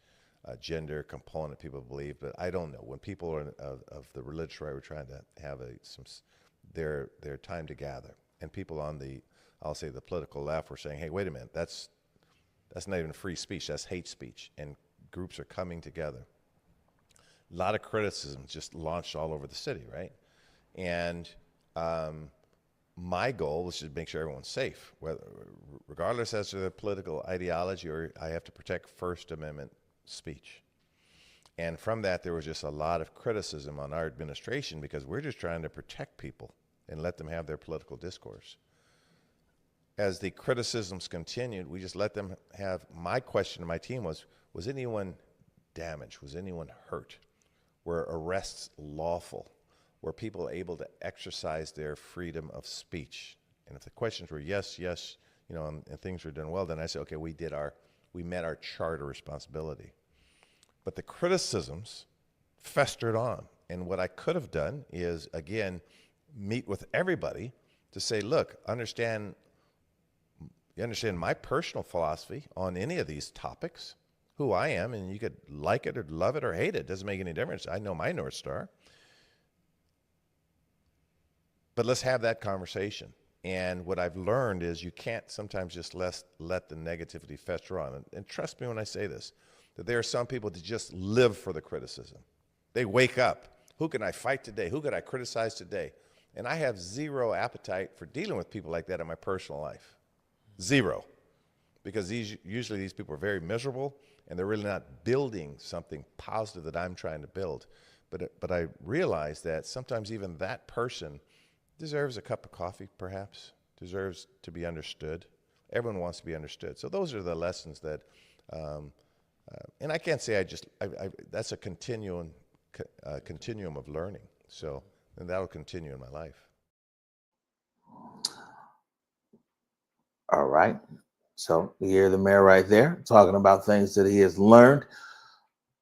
gender component people believe, but I don't know. When people of the religious right were trying to have their time to gather, and people on I'll say the political left were saying, hey, wait a minute, that's not even free speech, that's hate speech, and groups are coming together. A lot of criticism just launched all over the city, right? And my goal was to make sure everyone's safe, regardless as to their political ideology, or I have to protect First Amendment speech. And from that, there was just a lot of criticism on our administration because we're just trying to protect people and let them have their political discourse. As the criticisms continued, we just let them have. My question to my team was anyone damaged? Was anyone hurt? Were arrests lawful? Were people able to exercise their freedom of speech? And if the questions were yes, and things were done well, then I said, okay, we met our charter responsibility. But the criticisms festered on. And what I could have done is, again, meet with everybody to say, look, you understand my personal philosophy on any of these topics, who I am, and you could like it or love it or hate it. It doesn't make any difference. I know my North Star. But let's have that conversation. And what I've learned is you can't sometimes just let the negativity fester on. And trust me when I say this, that there are some people that just live for the criticism. They wake up. Who can I fight today? Who can I criticize today? And I have zero appetite for dealing with people like that in my personal life. Zero. Because usually these people are very miserable and they're really not building something positive that I'm trying to build. But I realize that sometimes even that person deserves a cup of coffee, perhaps, deserves to be understood. Everyone wants to be understood. So those are the lessons that, and I can't say that's a continuum of learning. So, and that'll continue in my life. All right. So you hear the mayor right there talking about things that he has learned.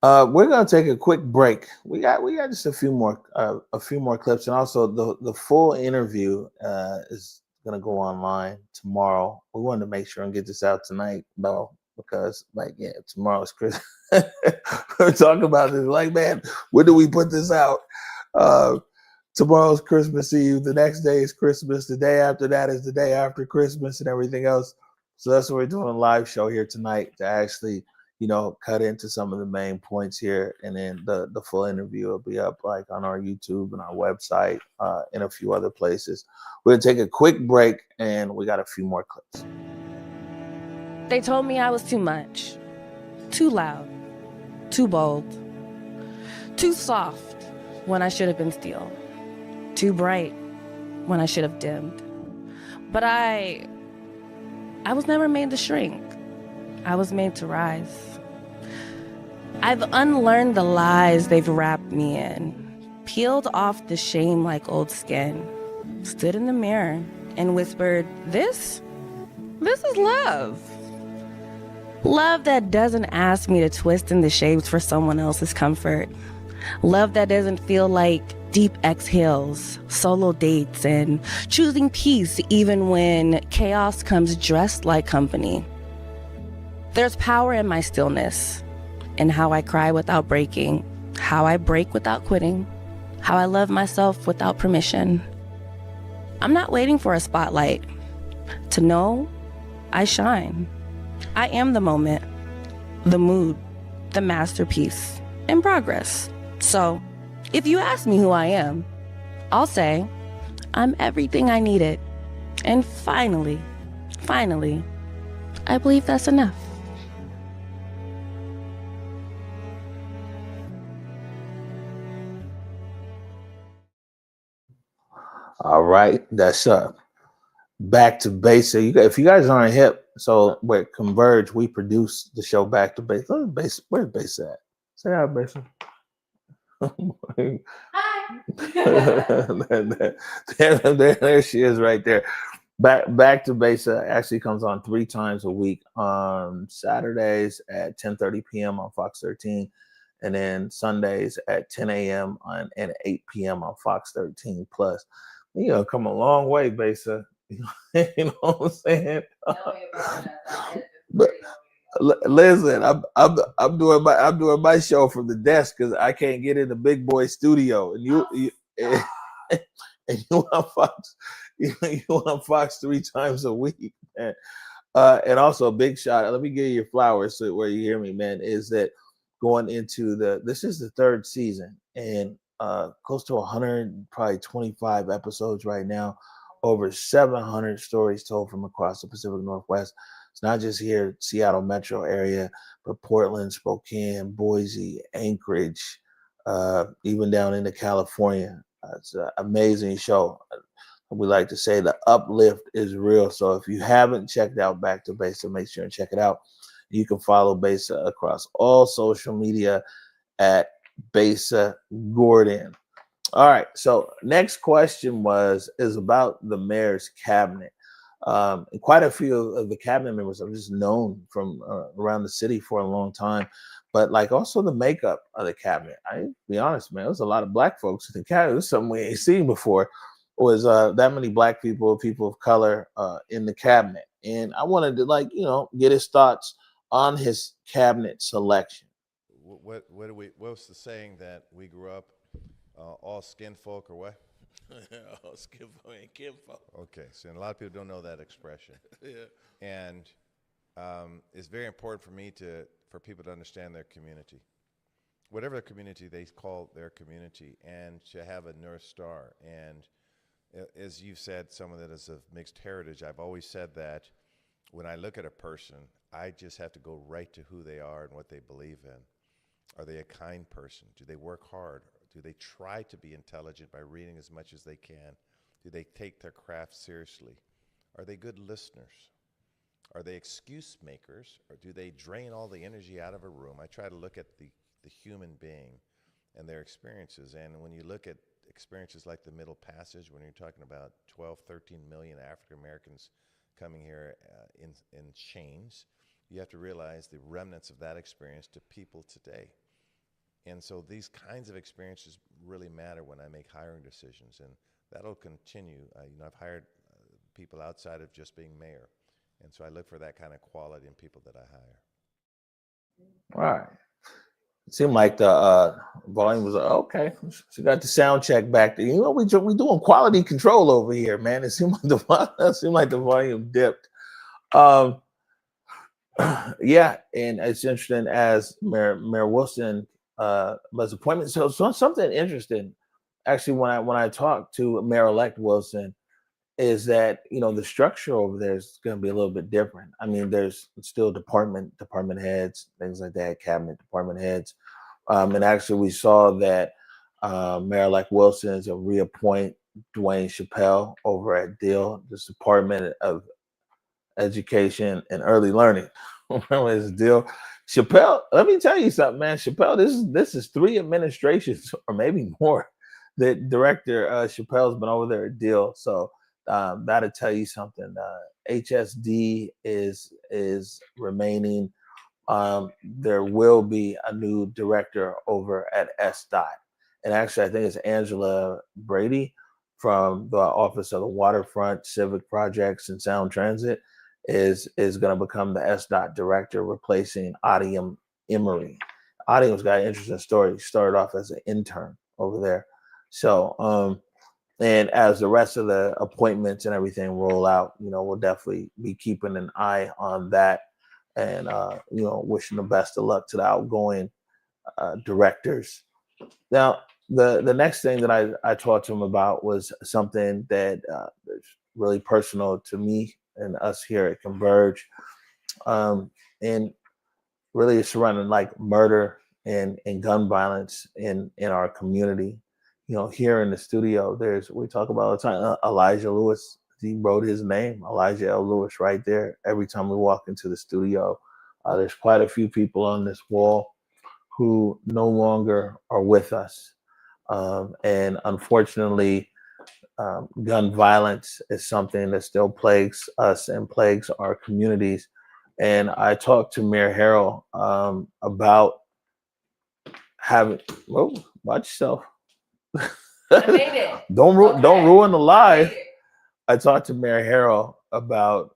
We're going to take a quick break. We got just a few more clips, and also the full interview is going to go online tomorrow. We wanted to make sure and get this out tonight, though, because tomorrow's Christmas. We're talking about this. Man, when do we put this out? tomorrow's Christmas Eve. The next day is Christmas. The day after that is the day after Christmas and everything else. So that's what we're doing a live show here tonight to actually, cut into some of the main points here. And then the full interview will be up like on our YouTube and our website and a few other places. We're going to take a quick break and we got a few more clips. They told me I was too much, too loud, too bold, too soft when I should have been steel, too bright when I should have dimmed. But I was never made to shrink. I was made to rise. I've unlearned the lies they've wrapped me in, peeled off the shame like old skin, stood in the mirror and whispered, this is love. Love that doesn't ask me to twist in the shapes for someone else's comfort. Love that doesn't feel like deep exhales, solo dates, and choosing peace even when chaos comes dressed like company. There's power in my stillness, in how I cry without breaking, how I break without quitting, how I love myself without permission. I'm not waiting for a spotlight. To know, I shine. I am the moment, the mood, the masterpiece, in progress. So, if you ask me who I am, I'll say, I'm everything I needed. And finally, I believe that's enough. All right, that's Back to Basic. If you guys aren't hip, so with Converge, we produce the show Back to Basic. Where's Bass at? Say hi, Bass. there she is right there. Back to Basic actually comes on 3 times a week on Saturdays at 10:30 p.m. on Fox 13, and then Sundays at 10 a.m. and 8 p.m. on Fox 13 Plus. Come a long way, Besa. You know what I'm saying? But listen, I'm doing my show from the desk because I can't get in the big boy studio, and you on Fox, you on Fox 3 times a week, man. And also a big shout. Let me give you your flowers so where you hear me, man. Is that going into this is the 3rd season and close to 100, probably 25 episodes right now. Over 700 stories told from across the Pacific Northwest. It's not just here, Seattle metro area, but Portland, Spokane, Boise, Anchorage, even down into California. It's an amazing show. We like to say the uplift is real. So if you haven't checked out Back to Basic, make sure and check it out. You can follow Basic across all social media at Basic Gordon. All right. So next question is about the mayor's cabinet. And quite a few of the cabinet members I've just known from around the city for a long time, but like also the makeup of the cabinet. I'll be honest, man, there's a lot of black folks in the cabinet. There's something we ain't seen before. Was that many black people of color in the cabinet, and I wanted to get his thoughts on his cabinet selection. What's the saying that we grew up all skin folk or what? All skin folk and kin folk. Okay, so a lot of people don't know that expression. Yeah, and it's very important for people to understand their community, whatever community they call their community, and to have a North Star. And as you've said, someone that is of mixed heritage, I've always said that when I look at a person, I just have to go right to who they are and what they believe in. Are they a kind person? Do they work hard? Do they try to be intelligent by reading as much as they can? Do they take their craft seriously? Are they good listeners? Are they excuse makers? Or do they drain all the energy out of a room? I try to look at the human being and their experiences. And when you look at experiences like the Middle Passage, when you're talking about 12, 13 million African Americans coming here in chains, you have to realize the remnants of that experience to people today. And so these kinds of experiences really matter when I make hiring decisions, and that'll continue. I've hired people outside of just being mayor, and so I look for that kind of quality in people that I hire. All right. seemed like the volume was okay. She got the sound check back there. You know, we doing quality control over here, man. It seemed like the volume dipped. Yeah, and it's interesting as Mayor Wilson was appointment. So something interesting, actually, when I talked to Mayor-elect Wilson, is that the structure over there is going to be a little bit different. I mean, there's still department heads, things like that, cabinet department heads, and actually we saw that Mayor-elect Wilson is to reappoint Dwayne Chappelle over at DEAL, this Department of Education and Early Learning. Remember his DEAL? Chappelle, let me tell you something, man. Chappelle, this is 3 administrations or maybe more that Director Chappelle's been over there at DEAL. So that'll tell you something. HSD is remaining. There will be a new director over at SDOT. And actually, I think it's Angela Brady from the Office of the Waterfront, Civic Projects, and Sound Transit is going to become the SDOT director, replacing Adium Emery. Adium's got an interesting story. He started off as an intern over there. So, and as the rest of the appointments and everything roll out, we'll definitely be keeping an eye on that, and wishing the best of luck to the outgoing directors. Now, the next thing that I talked to him about was something that is really personal to me and us here at Converge, and really surrounding like murder and gun violence in our community. Here in the studio, we talk about all the time, Elijah Lewis. He wrote his name, Elijah L. Lewis, right there. Every time we walk into the studio, there's quite a few people on this wall who no longer are with us. And unfortunately, gun violence is something that still plagues us and plagues our communities. And I talked to Mayor Harrell about having, watch yourself. I made it. Don't ruin the live. I talked to Mayor Harrell about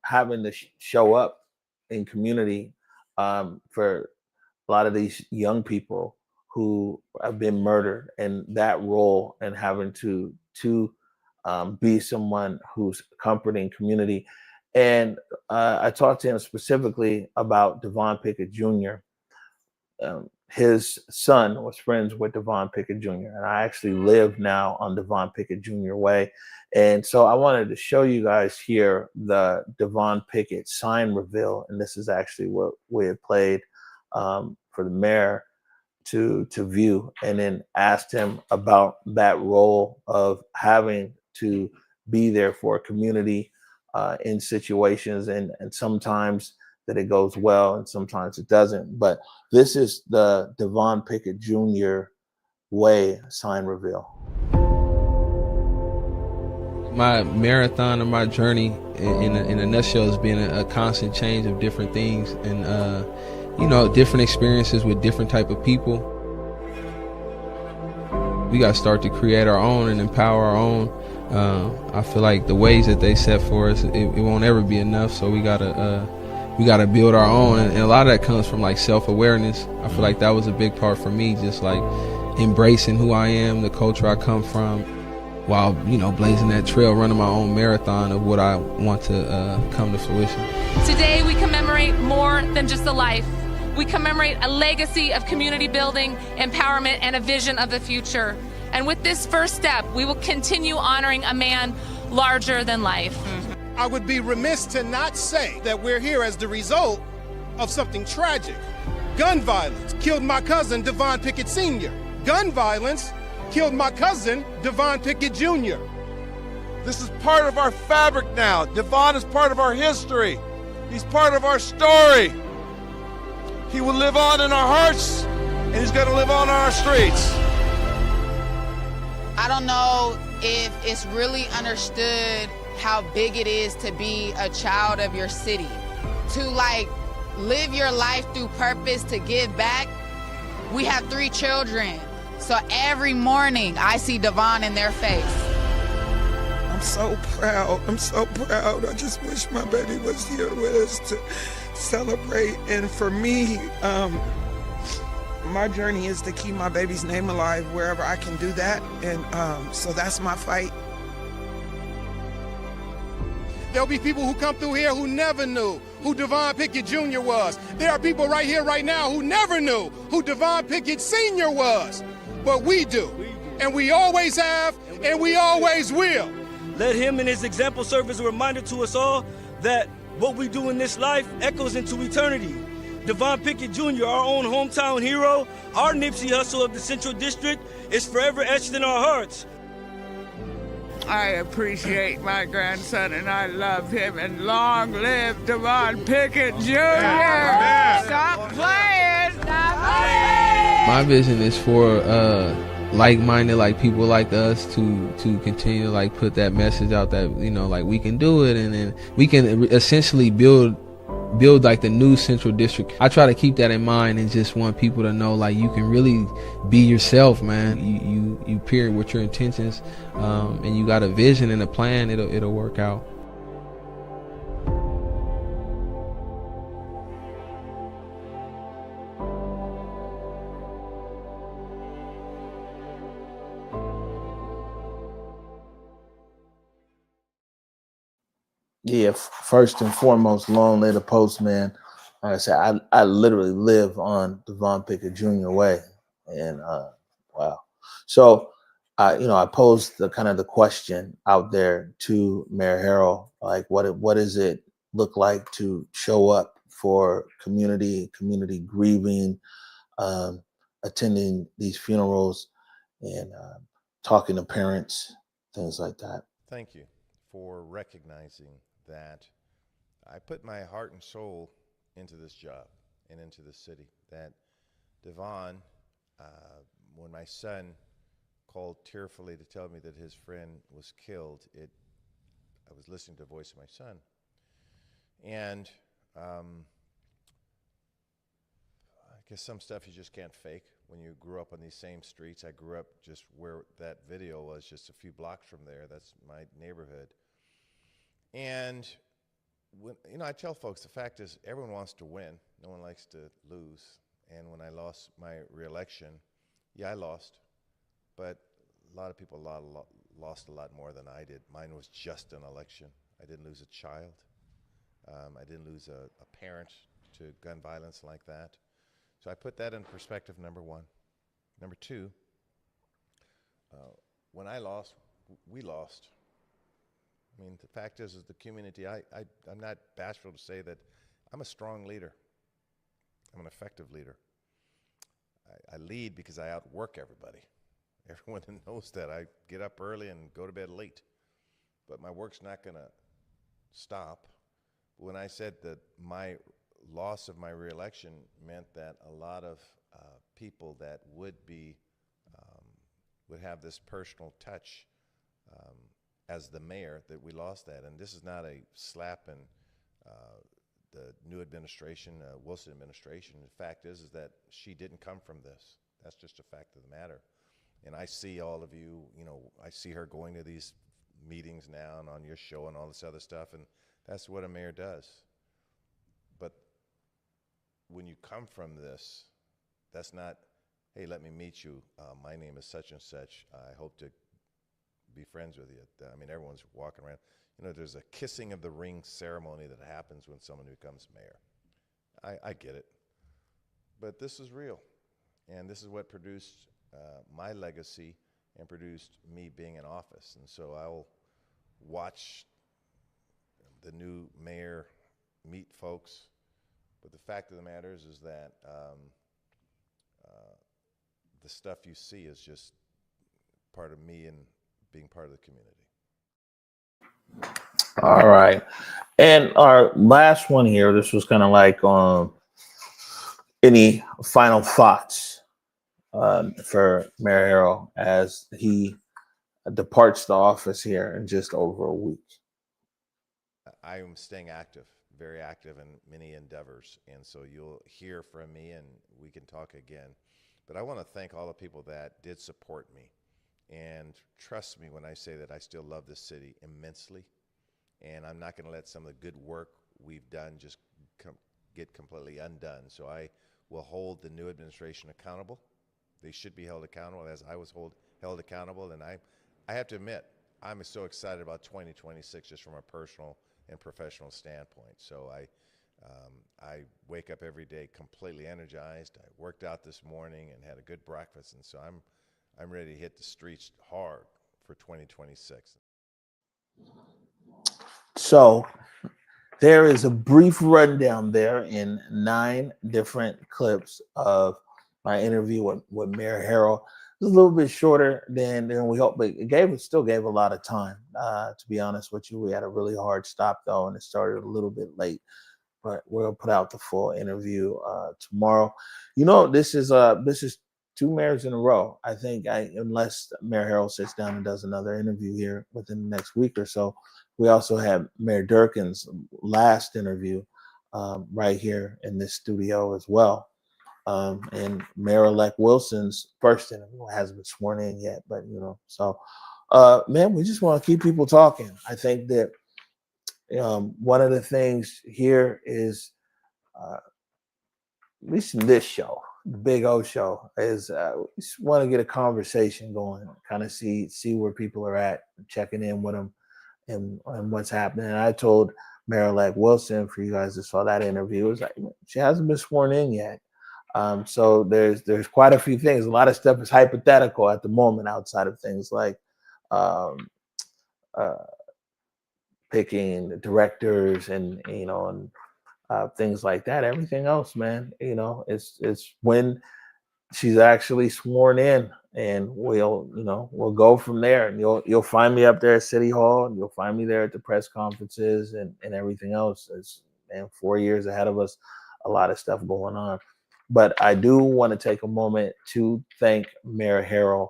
having to show up in community for a lot of these young people who have been murdered, and that role, and having to be someone who's comforting community. And I talked to him specifically about Devon Pickett Jr. His son was friends with Devon Pickett Jr. And I actually live now on Devon Pickett Jr. Way. And so I wanted to show you guys here the Devon Pickett sign reveal. And this is actually what we had played for the mayor to view, and then asked him about that role of having to be there for a community in situations, and sometimes that it goes well and sometimes it doesn't. But this is the Devon Pickett Jr. Way sign reveal. My marathon or my journey in a nutshell has been a constant change of different things, and different experiences with different type of people. We got to start to create our own and empower our own. I feel like the ways that they set for us, it won't ever be enough. So we gotta build our own, and a lot of that comes from like self-awareness. I feel like that was a big part for me, just like embracing who I am, the culture I come from, while blazing that trail, running my own marathon of what I want to come to fruition. Today we commemorate more than just a life. We commemorate a legacy of community building, empowerment, and a vision of the future. And with this first step, we will continue honoring a man larger than life. I would be remiss to not say that we're here as the result of something tragic. Gun violence killed my cousin, Devon Pickett Sr. Gun violence killed my cousin, Devon Pickett Jr. This is part of our fabric now. Devon is part of our history. He's part of our story. He will live on in our hearts, and he's going to live on our streets. I don't know if it's really understood how big it is to be a child of your city, to live your life through purpose, to give back. We have 3 children, so every morning I see Devon in their face. I'm so proud. I'm so proud. I just wish my baby was here with us to celebrate. And for me, My journey is to keep my baby's name alive wherever I can do that, and so that's my fight. There'll be people who come through here who never knew who Devon Pickett Jr. was. There are people right here, right now, who never knew who Devon Pickett Sr. was. But we do. And we always have, and we always will. Let him and his example serve as a reminder to us all that what we do in this life echoes into eternity. Devon Pickett Jr., our own hometown hero, our Nipsey Hussle of the Central District, is forever etched in our hearts. I appreciate my grandson and I love him, and long live Devon Pickett Jr. Stop playing! Stop playing! My vision is for like-minded, like people like us to continue to like put that message out that, you know, like we can do it, and then we can essentially build like the new Central District. I try to keep that in mind and just want people to know like you can really be yourself, man. You period with your intentions, and you got a vision and a plan, it'll work out. Yeah, first and foremost, long live the postman. Like I said, I literally live on Devon Pickett Jr. Way, and wow. So, I posed the kind of the question out there to Mayor Harrell, like, what does it look like to show up for community grieving, attending these funerals, and talking to parents, things like that. Thank you for recognizing that I put my heart and soul into this job and into this city. That Devon, when my son called tearfully to tell me that his friend was killed, I was listening to the voice of my son. And I guess some stuff you just can't fake when you grew up on these same streets. I grew up just where that video was, just a few blocks from there. That's my neighborhood. And I tell folks, the fact is everyone wants to win. No one likes to lose. And when I lost my reelection, yeah, I lost. But a lot of people lost a lot more than I did. Mine was just an election. I didn't lose a child. I didn't lose a parent to gun violence like that. So I put that in perspective, number one. Number two, when I lost, we lost. I mean, the fact is the community, I'm not bashful to say that I'm a strong leader. I'm an effective leader. I lead because I outwork everybody. Everyone knows that. I get up early and go to bed late. But my work's not going to stop. When I said that my loss of my reelection meant that a lot of people that would have this personal touch as the mayor, that we lost that. And this is not a slap in the new administration, Wilson administration. The fact is that she didn't come from this. That's just a fact of the matter. And I see all of you, I see her going to these meetings now and on your show and all this other stuff, and that's what a mayor does. But when you come from this, that's not, hey, let me meet you. My name is such and such. I hope to be friends with you. I mean, everyone's walking around. There's a kissing of the ring ceremony that happens when someone becomes mayor. I get it. But this is real. And this is what produced my legacy and produced me being in office. And so I'll watch the new mayor meet folks. But the fact of the matter is that the stuff you see is just part of me and being part of the community. All right. And our last one here, this was kind of like any final thoughts for Mayor Harrell as he departs the office here in just over a week? I am staying active, very active in many endeavors. And so you'll hear from me and we can talk again. But I want to thank all the people that did support me. And trust me when I say that I still love this city immensely. And I'm not going to let some of the good work we've done just get completely undone. So I will hold the new administration accountable. They should be held accountable, as I was held accountable. And I have to admit, I'm so excited about 2026 just from a personal and professional standpoint. So I wake up every day completely energized. I worked out this morning and had a good breakfast, and so I'm ready to hit the streets hard for 2026. So there is a brief rundown there in 9 different clips of my interview with Mayor Harrell. It was a little bit shorter than we hoped, but it still gave a lot of time. To be honest with you, we had a really hard stop though, and it started a little bit late. But we'll put out the full interview tomorrow. You know, this is 2 mayors in a row. I think unless Mayor Harrell sits down and does another interview here within the next week or so. We also have Mayor Durkin's last interview right here in this studio as well. And Mayor-elect Wilson's first interview hasn't been sworn in yet, but so man, we just want to keep people talking. I think that one of the things here is, at least in this show, the Big O show, is we just want to get a conversation going, kind of see where people are at, checking in with them and what's happening. And I told Mayor-elect Wilson, for you guys that saw that interview, it was like, she hasn't been sworn in yet. So there's quite a few things. A lot of stuff is hypothetical at the moment, outside of things like picking the directors and things like that. Everything else, man, it's when she's actually sworn in, and we'll go from there. And you'll find me up there at City Hall, and you'll find me there at the press conferences and everything else. It's 4 years ahead of us, a lot of stuff going on. But I do want to take a moment to thank Mayor Harrell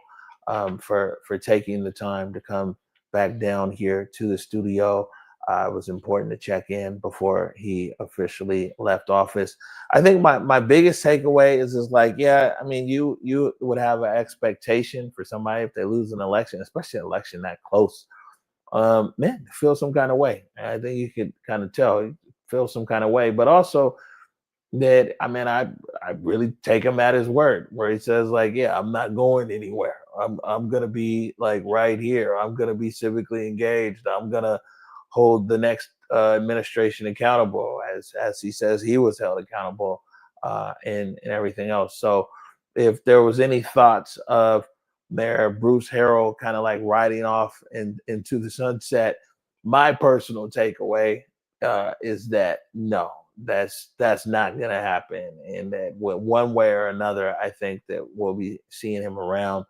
for taking the time to come back down here to the studio. It was important to check in before he officially left office. I think my biggest takeaway is like, yeah, I mean, you would have an expectation for somebody, if they lose an election, especially an election that close, man, feel some kind of way. I think you could kind of tell, feel some kind of way, but also that, I mean, I really take him at his word, where he says like, yeah, I'm not going anywhere. I'm gonna be like right here. I'm gonna be civically engaged. I'm gonna hold the next administration accountable, as he says he was held accountable, and everything else. So if there was any thoughts of Mayor Bruce Harrell kind of like riding off into the sunset, my personal takeaway is that no, that's not going to happen, and that one way or another, I think that we'll be seeing him around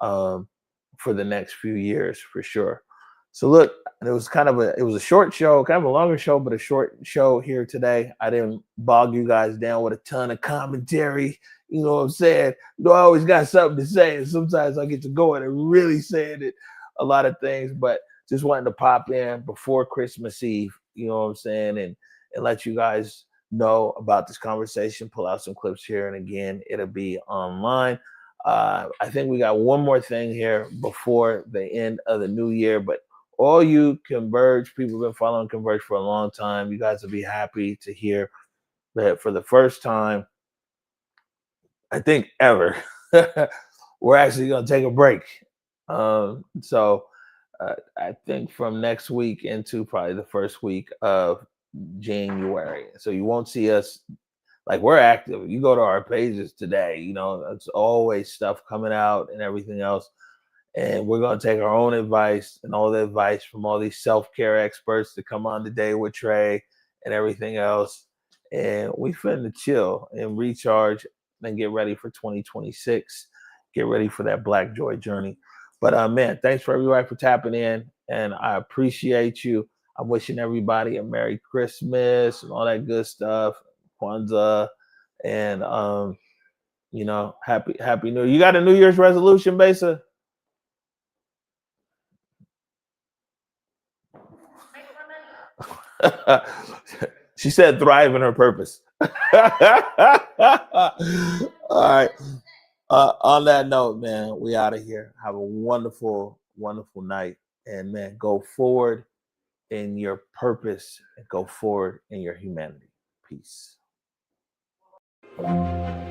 for the next few years for sure. So look, it was a short show, kind of a longer show, but a short show here today. I didn't bog you guys down with a ton of commentary. You know what I'm saying? I always got something to say, and sometimes I get to go in and really saying it, a lot of things, but just wanted to pop in before Christmas Eve, you know what I'm saying, and let you guys know about this conversation, pull out some clips here, and again, it'll be online. I think we got one more thing here before the end of the new year, but all you Converge people have been following Converge for a long time, you guys will be happy to hear that for the first time, I think ever, we're actually going to take a break. So I think from next week into probably the first week of January. So you won't see us, like, we're active. You go to our pages today, it's always stuff coming out and everything else. And we're going to take our own advice and all the advice from all these self-care experts to come on today with Trey and everything else. And we finna chill and recharge and get ready for 2026. Get ready for that Black Joy journey. But man, thanks for everybody for tapping in, and I appreciate you. I'm wishing everybody a Merry Christmas and all that good stuff, Kwanzaa, and Happy New Year. You got a New Year's resolution, Besa? She said thrive in her purpose. All right. On that note, man, we out of here. Have a wonderful, wonderful night. And man, go forward in your purpose and go forward in your humanity. Peace. you.